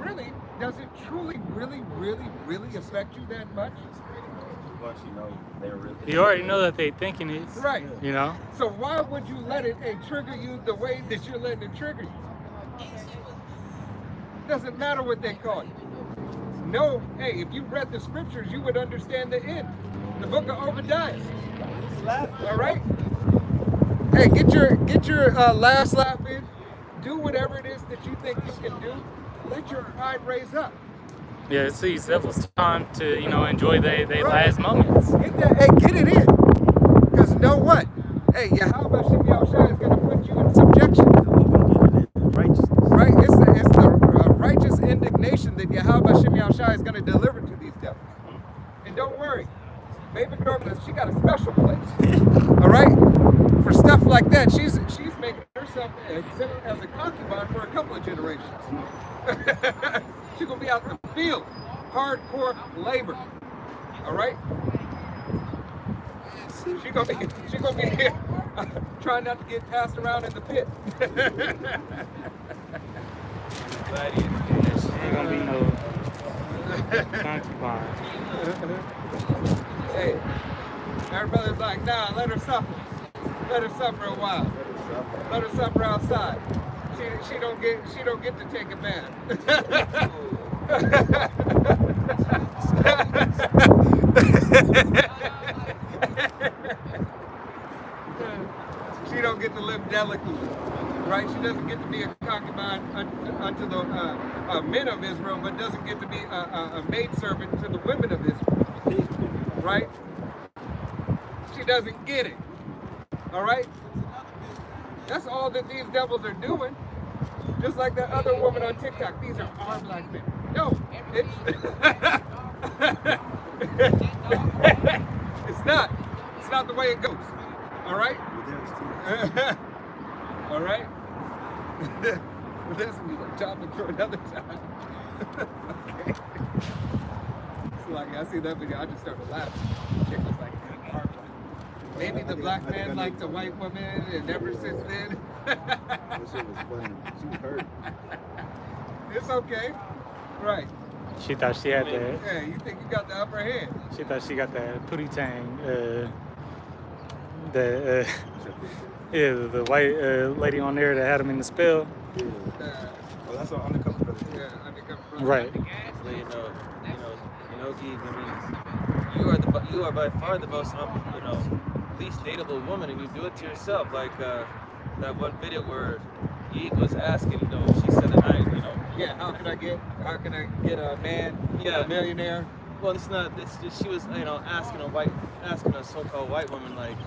really does it truly, really affect you that much? Once you know they're really. You already know that they thinking it. Right. You know. So why would you let it trigger you the way that you're letting it trigger you? Doesn't matter what they call you. No, hey, if you read the scriptures, you would understand the end. The book of Obadiah. All right. Hey, get your last laugh in. Do whatever it is that you think you can do. Let your pride raise up. Yeah, it's these devils' time to enjoy their last moments. Get that. Hey, get it in. Because know what? Hey, Yahweh Shem Yahushua is going to put you in subjection. Righteousness. Right? It's the righteous indignation that Yahweh Shem Yahushua is going to deliver to these devils. And don't worry, baby girl, she got a special place. All right? For stuff like that, she's making herself exhibit as a concubine for a couple of generations. She's going to be out in the field, hardcore labor. All right? She's gonna be trying not to get passed around in the pit. Ain't gonna be no concubine. Hey, everybody's like, nah, let her suffer. Let her suffer a while. Let her suffer outside. She don't get to take a bath. She don't get to live delicately, right? She doesn't get to be a concubine unto the men of Israel, but doesn't get to be a maidservant to the women of Israel, right? She doesn't get it, all right? That's all that these devils are doing. Just like that other woman on TikTok. These are our black men. No, it's not. It's not the way it goes. All right? All right? That's a topic for another time. Okay. It's like, I see that video, I just started laughing. Chick was like, maybe the black man liked a white woman, and ever since then. That shit was funny. She was hurt. It's okay. Right. She thought she had that. Yeah, you think you got the upper hand. She thought she got that pootie tang. The white lady on there that had him in the spell. Yeah. Well, that's an undercover brother. Yeah, undercover brother. Right. So, Eve, I mean, you are by far the most, least dateable woman, and you do it to yourself. Like that one video where Eve was asking, she said that Yeah, how can I get a man, a millionaire? Well, it's just she was, asking a so-called white woman, like,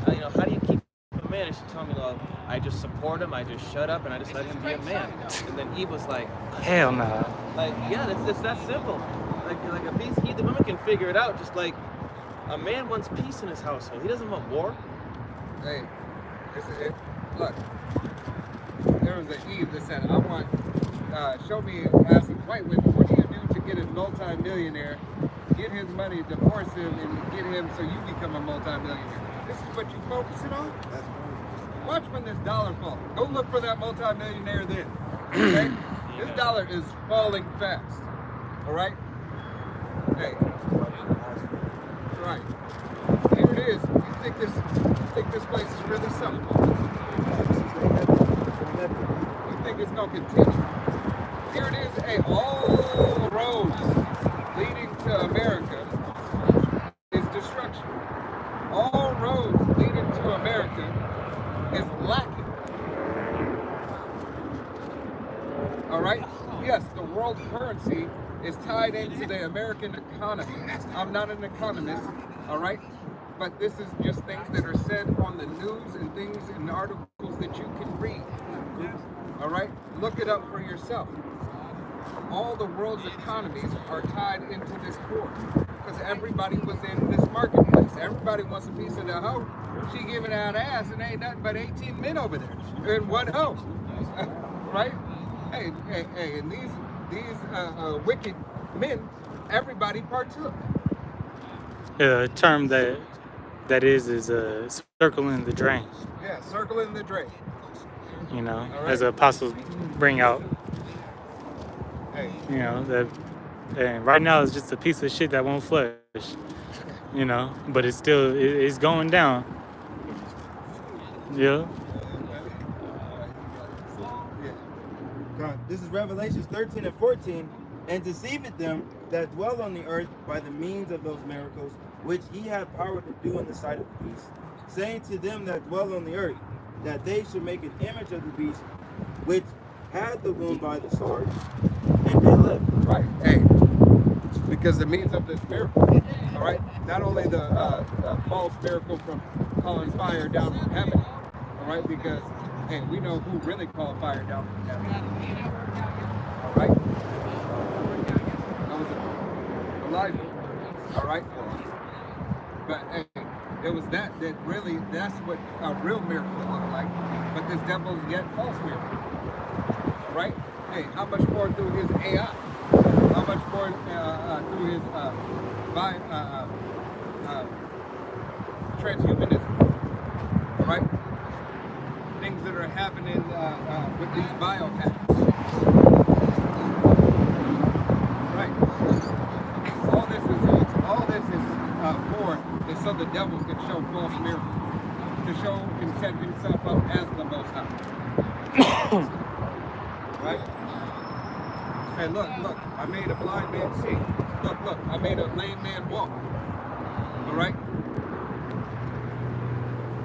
how do you keep a man? And she told me, well, I just support him, I just shut up, and I just let him be a man. And then Eve was like, hell no. Like, yeah, it's that simple. Like a peace, the woman can figure it out. Just like a man wants peace in his household. He doesn't want war. Hey, look, there was an Eve that said, I want, show me as a white woman, what do you do to get a multi-millionaire, get his money, divorce him, and get him so you become a multi-millionaire? This is what you're focusing on? Watch when this dollar falls. Go look for that multi-millionaire then. Okay? This dollar is falling fast. All right? Hey. Right. Here it is. You think this place is really something? You think it's gonna continue? Here it is. Hey, all roads leading to America is destruction. roads leading to America is lacking. All right? Yes, the world currency is tied into the American economy. I'm not an economist, all right? But this is just things that are said on the news and things in articles that you can read. All right? Look it up for yourself. All the world's economies are tied into this war because everybody was in this marketplace. Everybody wants a piece of the hoe. She giving out ass and ain't nothing but 18 men over there in one hoe. Right? Hey, and these wicked men, everybody partook. A term that is circling the drain. Yeah, circling the drain. You know, All right. as the apostles bring out. Hey, You know, that, and right now it's just a piece of shit that won't flesh. You know, but it's still it's going down. Yeah. This is Revelations 13 and 14. And deceiveth them that dwell on the earth by the means of those miracles, which he had power to do in the sight of the beast, saying to them that dwell on the earth, that they should make an image of the beast, which had the wound by the sword, and did live. right. Hey, because the means of this miracle, all right, not only the false miracle from calling fire down from heaven, all right, because, hey, we know who really called fire down from heaven, all right? That was Elijah, all right? But, hey, it was that really, that's what a real miracle looked like, but this devil's yet false miracle, all right? Hey, how much more through his AI? How much more through his transhumanism? All right, things that are happening with these biohacks. Right. All this is for is so the devil can show false miracles, can set himself up as the Most High. Right. Hey, look, I made a blind man see. Look, I made a lame man walk. All right?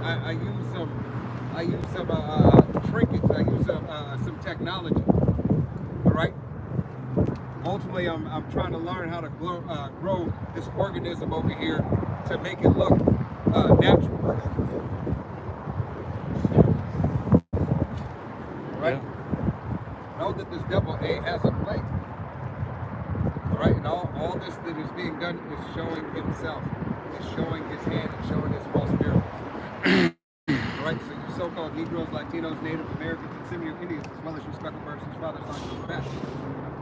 I use some trinkets. I use some technology. All right? Ultimately, I'm trying to learn how to grow this organism over here to make it look natural. Right? Yeah. Know that this devil has a plan. All right, and all this that is being done is showing himself, is showing his hand, and showing his false miracles. All right, so you so-called Negroes, Latinos, Native Americans, and Semitic Indians, as well as you speckled birds whose fathers line goes back,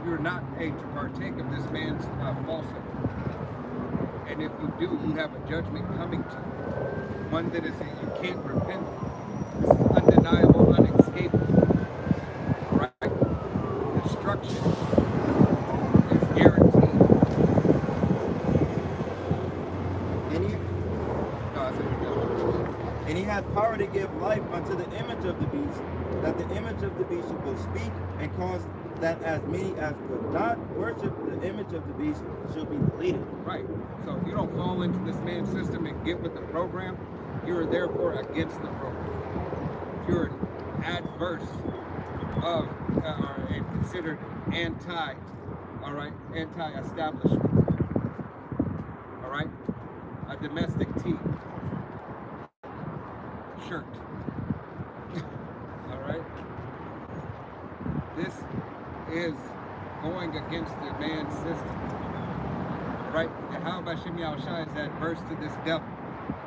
you're not to partake of this man's falsehood. And if you do, you have a judgment coming to you, one that is you can't repent from. This is undeniable, unescapable. Destruction is guaranteed. And he hath power to give life unto the image of the beast, that the image of the beast should both speak and cause that as many as will not worship the image of the beast shall be deleted. Right. So if you don't fall into this man's system and get with the program, you are therefore against the program. You're adverse of and considered anti-establishment. All right, a domestic tea shirt. All right, this is going against the man's system. All right, and how about Shem Yahushua is adverse to this devil?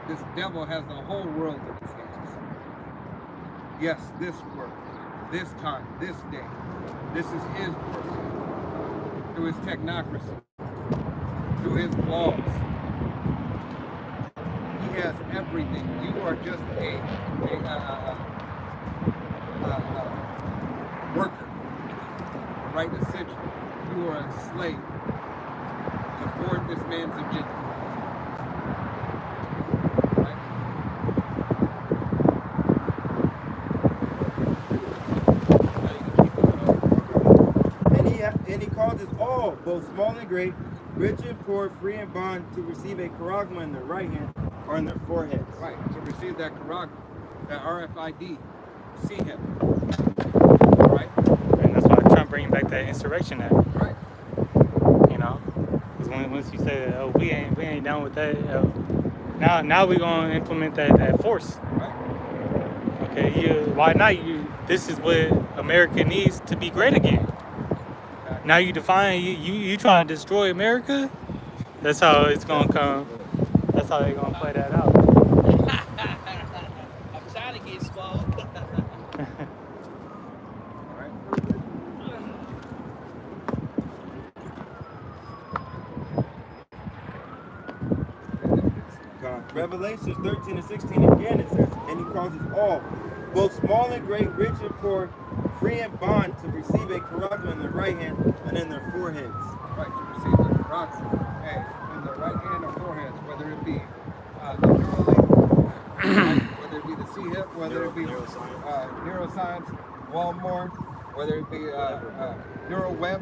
This devil has the whole world in his hands. Yes, this world. This time, this day, this is his work, through his technocracy, through his laws. He has everything. You are just a worker, right? Essentially, you are a slave to thwart this man's agenda. And he causes all, both small and great, rich and poor, free and bond, to receive a charagma in their right hand, or in their foreheads. Right, to receive that Quran, that RFID, see him. Right? And that's why Trump bringing back that Insurrection Act. Right. You know, because once you say that, oh, we ain't down with that. Now we're gonna implement that force. Right. Okay, why not? This is what America needs to be great again. Exactly. Now you define you trying to destroy America. That's how it's gonna come. That's how they're gonna play that out. I'm trying to get small. Right. Revelations 13 and 16 again it says, and he causes all, both small and great, rich and poor, free and bond, to receive a character in their right hand and in their foreheads. Right, to receive the character, hey, in the right hand or foreheads, whether it be the Neuralink, right, whether it be the C-hip, whether it be neuroscience, Walmart, whether it be NeuroWeb,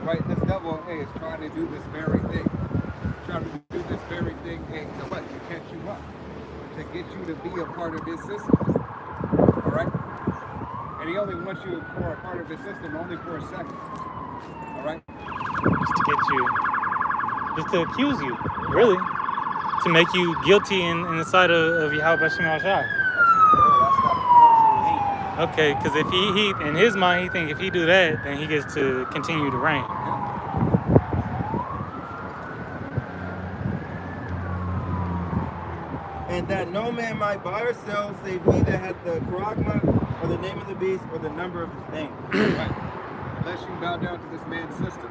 right? This devil, hey, is trying to do this very thing. Trying to do this very thing, hey, to what? To catch you up. To get you to be a part of his system. All right? And he only wants you for a part of his system only for a second. All right? Just to get you, just to accuse you, really, to make you guilty in the sight of Yahweh Shem Shai. Okay, because if he in his mind he think if he do that, then he gets to continue to reign. And that no man might buy or sell save he that hath the charagma, or the name of the beast, or the number of his name. Right. Unless you bow down to this man's system,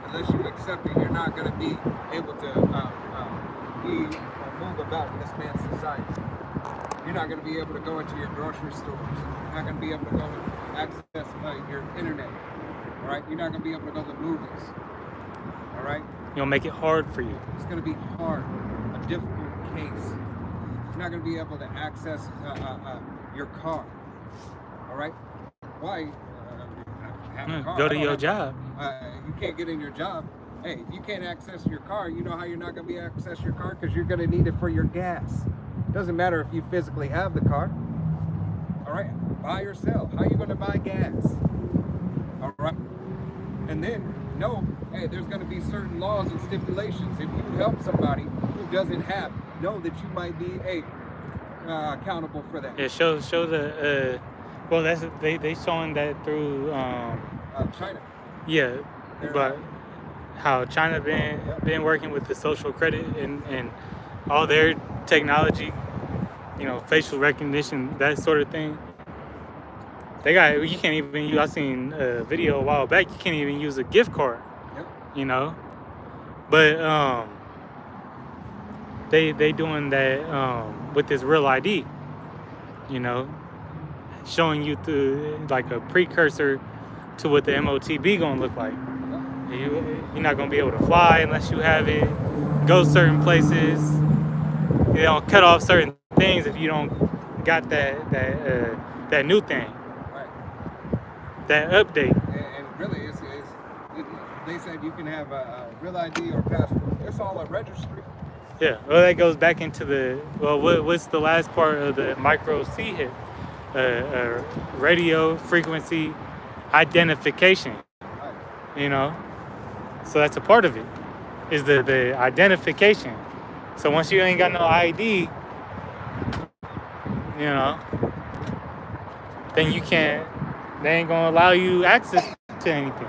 unless you accept it, you're not going to be able to move about in this man's society. You're not going to be able to go into your grocery stores. You're not going to be able to go and access your internet. All right? You're not going to be able to go to movies. All right? You'll make it hard for you. It's going to be hard, a difficult case. You're not going to be able to access your car. All right? Why? Have a car. Go to your job. You can't get in your job. Hey, if you can't access your car, you know how you're not going to be able to access your car? Because you're going to need it for your gas. Doesn't matter if you physically have the car. All right? Buy or sell. How are you going to buy gas? All right? And then, no, hey, there's going to be certain laws and stipulations. If you help somebody who doesn't have, know that you might be accountable for that. Yeah, show the well, that's they showing that through China. Yeah, but how China been working with the social credit and all their technology, you know, facial recognition, that sort of thing. You can't even use, I seen a video a while back, you can't even use a gift card. Yep. You know, but they doing that with this real ID, you know, showing you through like a precursor to what the MOTB gonna look like. You're not gonna be able to fly unless you have it, go certain places, you know, cut off certain things if you don't got that new thing, Right. that update. And really, they said you can have a real ID or passport. It's all a registry. Yeah, well, that goes back into what's the last part of the micro C hit? Radio frequency identification. Right. You know, so that's a part of it, is the identification. So once you ain't got no ID, you know, then they ain't gonna allow you access to anything.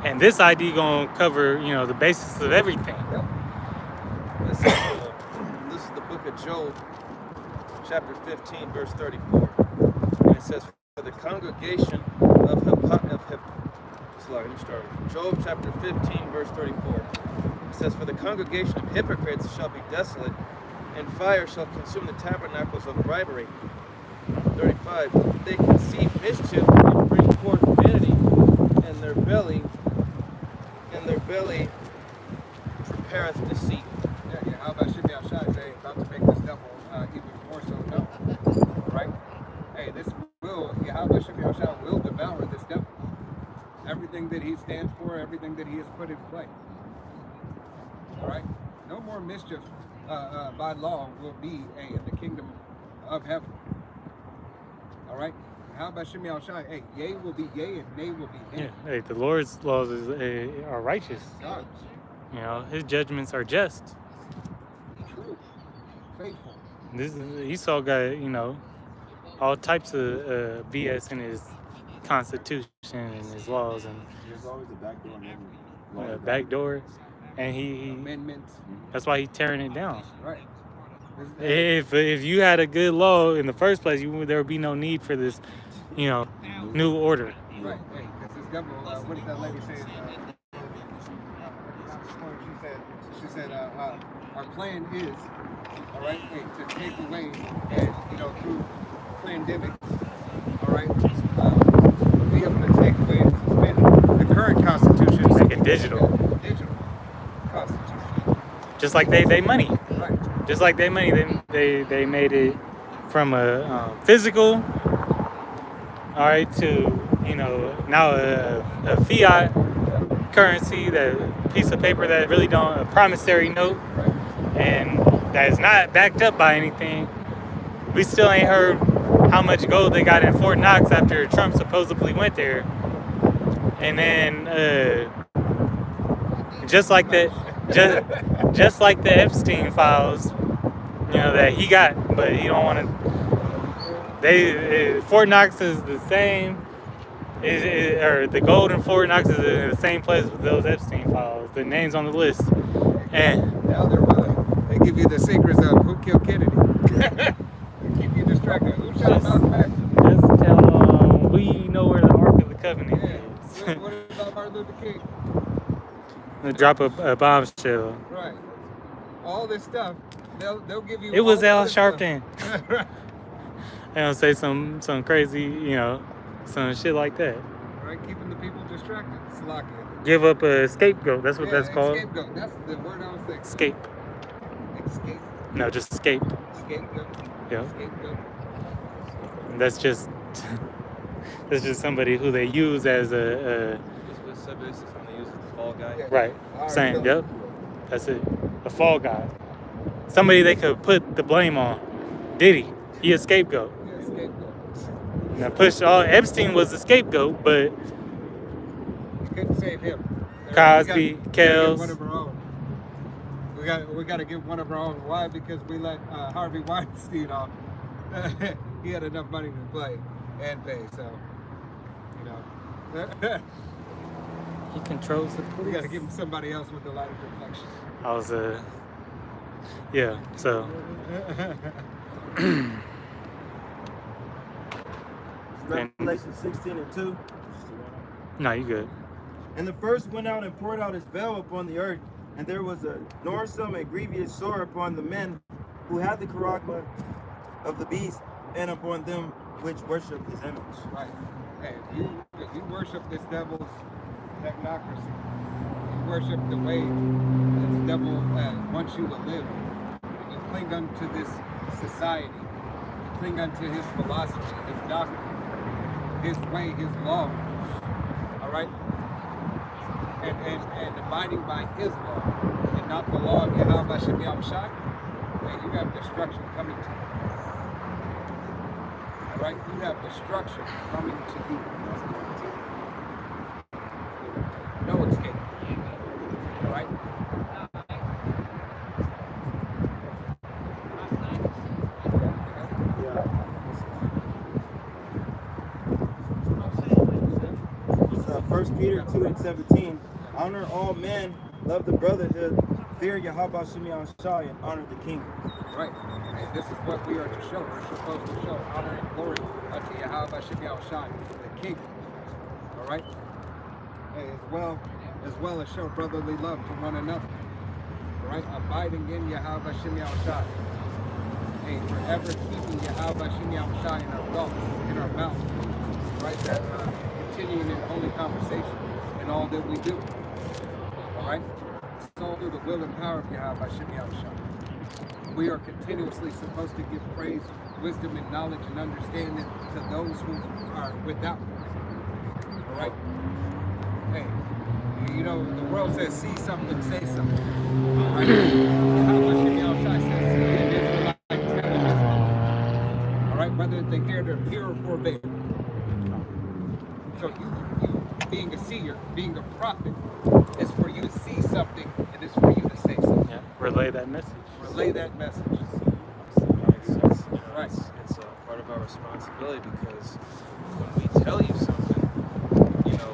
And this ID gonna cover, you know, the basis of everything. Yep. This is the book of Job, chapter 15, verse 34. And it says, for the congregation of Job chapter 15, verse 34. It says, for the congregation of hypocrites shall be desolate, and fire shall consume the tabernacles of bribery. 35. They conceive mischief and bring forth vanity, and their belly prepareth deceit. Yeah, how about Shimei Ashai say about to make this devil even more so known? Right? Hey, how about Shimei Ashai will devour this devil. Everything that he stands for, everything that he has put in play. more mischief by law will be in the kingdom of heaven. All right. How about Shimei Shai? Hey, yea will be yea and nay will be nay. Yeah. Hey, the Lord's laws are righteous. God, You know, His judgments are just. true, faithful. This Esau got, you know, all types of BS in his constitution and his laws and There's always a backdoor amendment. backdoor, and he Amendments. that's why he's tearing it down. Right. This- If you had a good law in the first place, there would be no need for this, you know, new order. Right. Hey, because this devil, what did that lady say? She said, our plan is, all right, hey, to take away, and, you know, through pandemics, all right, be able to take away and suspend the current constitution. Make it digital. Digital constitution. Just like they money. Right. Just like they money, they made it from a physical, all right, to, you know, now a fiat currency, that piece of paper that really don't, a promissory note, and that is not backed up by anything. We still ain't heard how much gold they got in Fort Knox after Trump supposedly went there. And then just like the Epstein files, you know, that he got, but he don't want to. Fort Knox is the same, or the gold in Fort Knox is in the same place with those Epstein files. The names on the list, and Now they give you the secrets of who killed Kennedy. Keep you distracted. Who shot Malcolm X? just tell we know where the Ark of the Covenant Yeah. is. What about Martin Luther King? Drop a bombshell. Right. All this stuff, they'll give you. It was all Al this stuff. Sharpton. They don't say some crazy, you know, some shit like that. Right, keeping the people distracted. Slakia. Give up a scapegoat. That's what that's called. Scapegoat. That's the word I was thinking. Escape. Escape. No, just escape. Scapegoat. Yeah. Scapegoat. That's just somebody who they use as a This something they use as the fall guy. Yeah. right. All right, Same. cool. Yep. That's it. A fall guy. Somebody they could put the blame on. Diddy. He a scapegoat. Yeah, scapegoat. Now push all Epstein was the scapegoat, but You couldn't save him. Cosby, We gotta give Kells. one of our own. We got to give one of our own. Why? Because we let Harvey Weinstein off. He had enough money to play and pay, so you know. He controls the We got to police. give him somebody else with a lighter complexion. I was yeah. So Revelation 16:2. no, you good. And the first went out and poured out his veil upon the earth, and there was a noisome and grievous sore upon the men who had the charagma of the beast, and upon them which worship his image. Right. Hey, if you worship this devil's technocracy, you worship the way this devil wants you to live, and you cling unto this society, you cling unto his philosophy, his doctrine, his way, his law, all right? And abiding by his law, and not the law of Yahweh Shem Yahushai, hey, you have destruction coming to you. All right? You have destruction coming to you. No escape. All right? It's 1 Peter 2:17. Honor all men, love the brotherhood, fear Yahweh Shem Yahushai, and honor the king. Right. And this is what we are to show. We're supposed to show honor and glory unto Yahweh Shem Yahushai, the king. All right? Hey, as well as show brotherly love to one another. All right? Abiding in Yahweh Shem Yahushai. Hey, forever keeping Yahweh Shem Yahushai in our thoughts, in our mouths. Right? That continuing in holy conversation in all that we do. All right? So through the will and power of Yahweh Shem Yahushai. We are continuously supposed to give praise, wisdom, and knowledge and understanding to those who are without. All right? Hey, you know, the world says see something, say something. All right? being a prophet is for you to see something and it's for you to say something. Yeah. Relay that message. Relay that message. That makes sense. You know, Right. It's part of our responsibility, because when we tell you something, you know,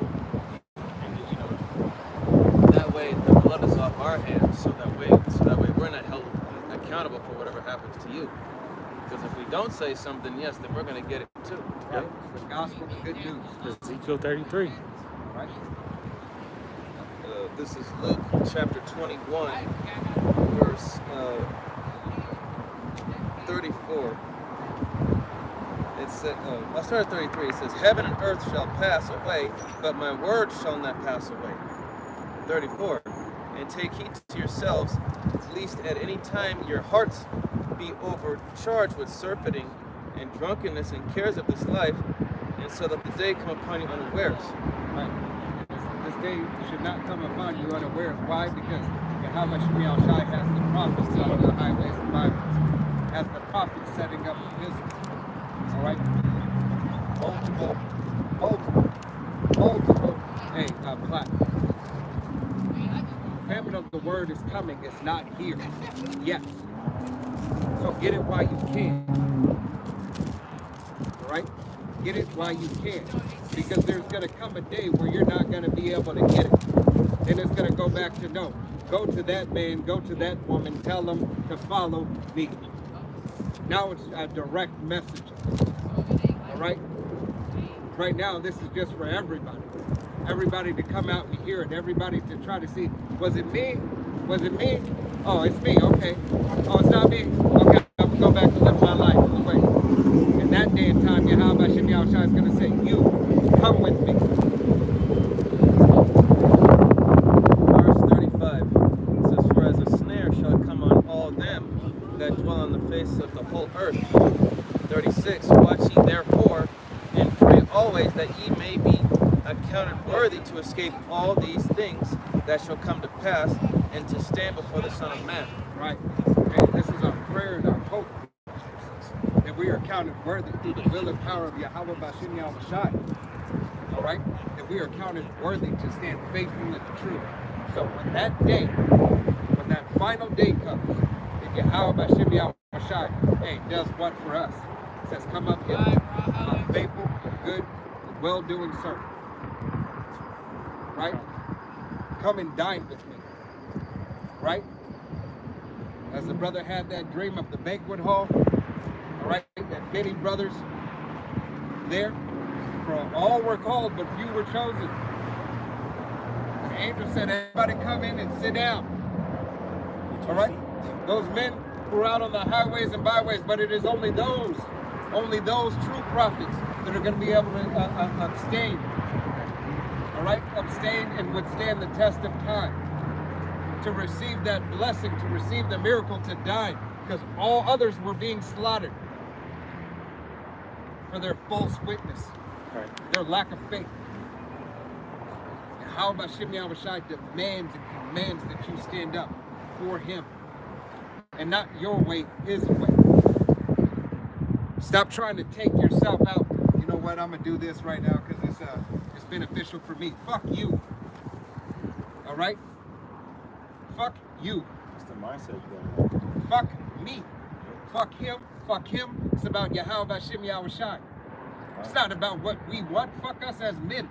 that way the blood is off our hands, so that way we're not held accountable for whatever happens to you. Because if we don't say something, yes, then we're going to get it too. Right? It's the gospel, the good news. Ezekiel 33. Right? This is Luke chapter 21, verse 34. It said, I'll start at 33. It says, "Heaven and earth shall pass away, but my word shall not pass away." 34. "And take heed to yourselves, lest at any time your hearts be overcharged with surfeiting and drunkenness and cares of this life, and so that the day come upon you unawares." Right. This day should not come upon you unawares. Why? Because Yahweh Shemiel Shai has the prophets out on the highways and byways. Has the prophets setting up the business. All right? Multiple platforms. Famine of the word is coming. It's not here yet. So get it while you can. All right? Get it while you can. Because there's going to come a day where you're not going to be able to get it. Then it's going to go back to no. Go to that man, go to that woman, tell them to follow me. Now it's a direct message. All right? Right now, this is just for everybody. Everybody to come out and hear it. Everybody to try to see, was it me? Was it me? Oh, it's me. Okay. Oh, it's not me? Okay, I'm going to go back and live my life. Wait. And that day and time, Yahweh Shemiel Shai is going to say, you, come with me. Verse 35. It says, "For as a snare shall come on all them that dwell on the face of the whole earth." 36. "Watch ye therefore, and pray always, that ye may be accounted worthy to escape all these things that shall come to pass, and to stand before the Son of Man." Right. And this is our prayer and our hope, that we are counted worthy through the will and power of Yahweh Bashim Yahushai. All right? That we are counted worthy to stand faithful in the truth. So when that day, when that final day comes, that Yahweh Bashim Yahushai, hey, does what for us? It says, "Come up here, a faithful, good, well-doing servant." Right? Come and dine with me. Right? As the brother had that dream of the banquet hall, all right, that many brothers there, for all were called, but few were chosen. The angel said, everybody come in and sit down. All right? Those men who are out on the highways and byways, but it is only those true prophets that are going to be able to abstain. All right? Abstain and withstand the test of time. To receive that blessing, to receive the miracle, to die. Because all others were being slaughtered for their false witness, their lack of faith. And how about Shem Yahushai demands and commands that you stand up for him and not your way, his way. Stop trying to take yourself out. You know what? I'm gonna do this right now because it's beneficial for me. Fuck you. All right? Fuck you. It's the mindset you got. Fuck me. Fuck him. Fuck him. It's about Yahweh Bashim Yahushai. It's not about what we want. Fuck us as men.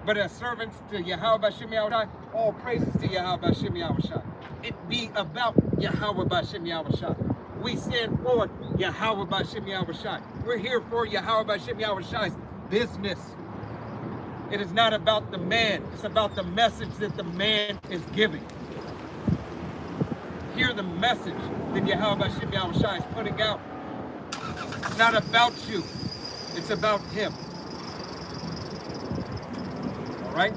But as servants to Yahweh Bashim Yahushai, all praises to Yahweh Bashim Yahushai. It be about Yahweh Bashim Yahushai. We stand for Yahweh Bashim Yahushai. We're here for Yahweh Bashim Yahushai's business. It is not about the man. It's about the message that the man is giving. Hear the message that Yahweh Bashim Yahushai is putting out. It's not about you. It's about him. All right?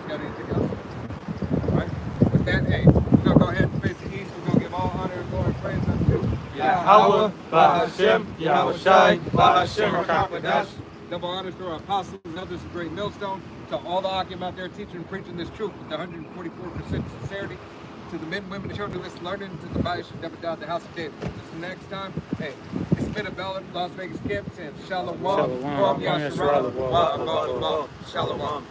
Got anything else? All right? With that, hey, we're going to go ahead and face the east. We're going to give all honor and glory and praise unto Yahweh, Bahashem, Yahushai, Bahashem, Rakapadash. Double honors to our apostles and others of Great Millstone. To all the Akim out there teaching and preaching this truth with 144% sincerity. To the men, women, and children, listen, learning. To the body should never die. The house of David. Until next time, hey, it's been a valid Las Vegas camp saying Shalom. Shalom. Shalom. Shalom.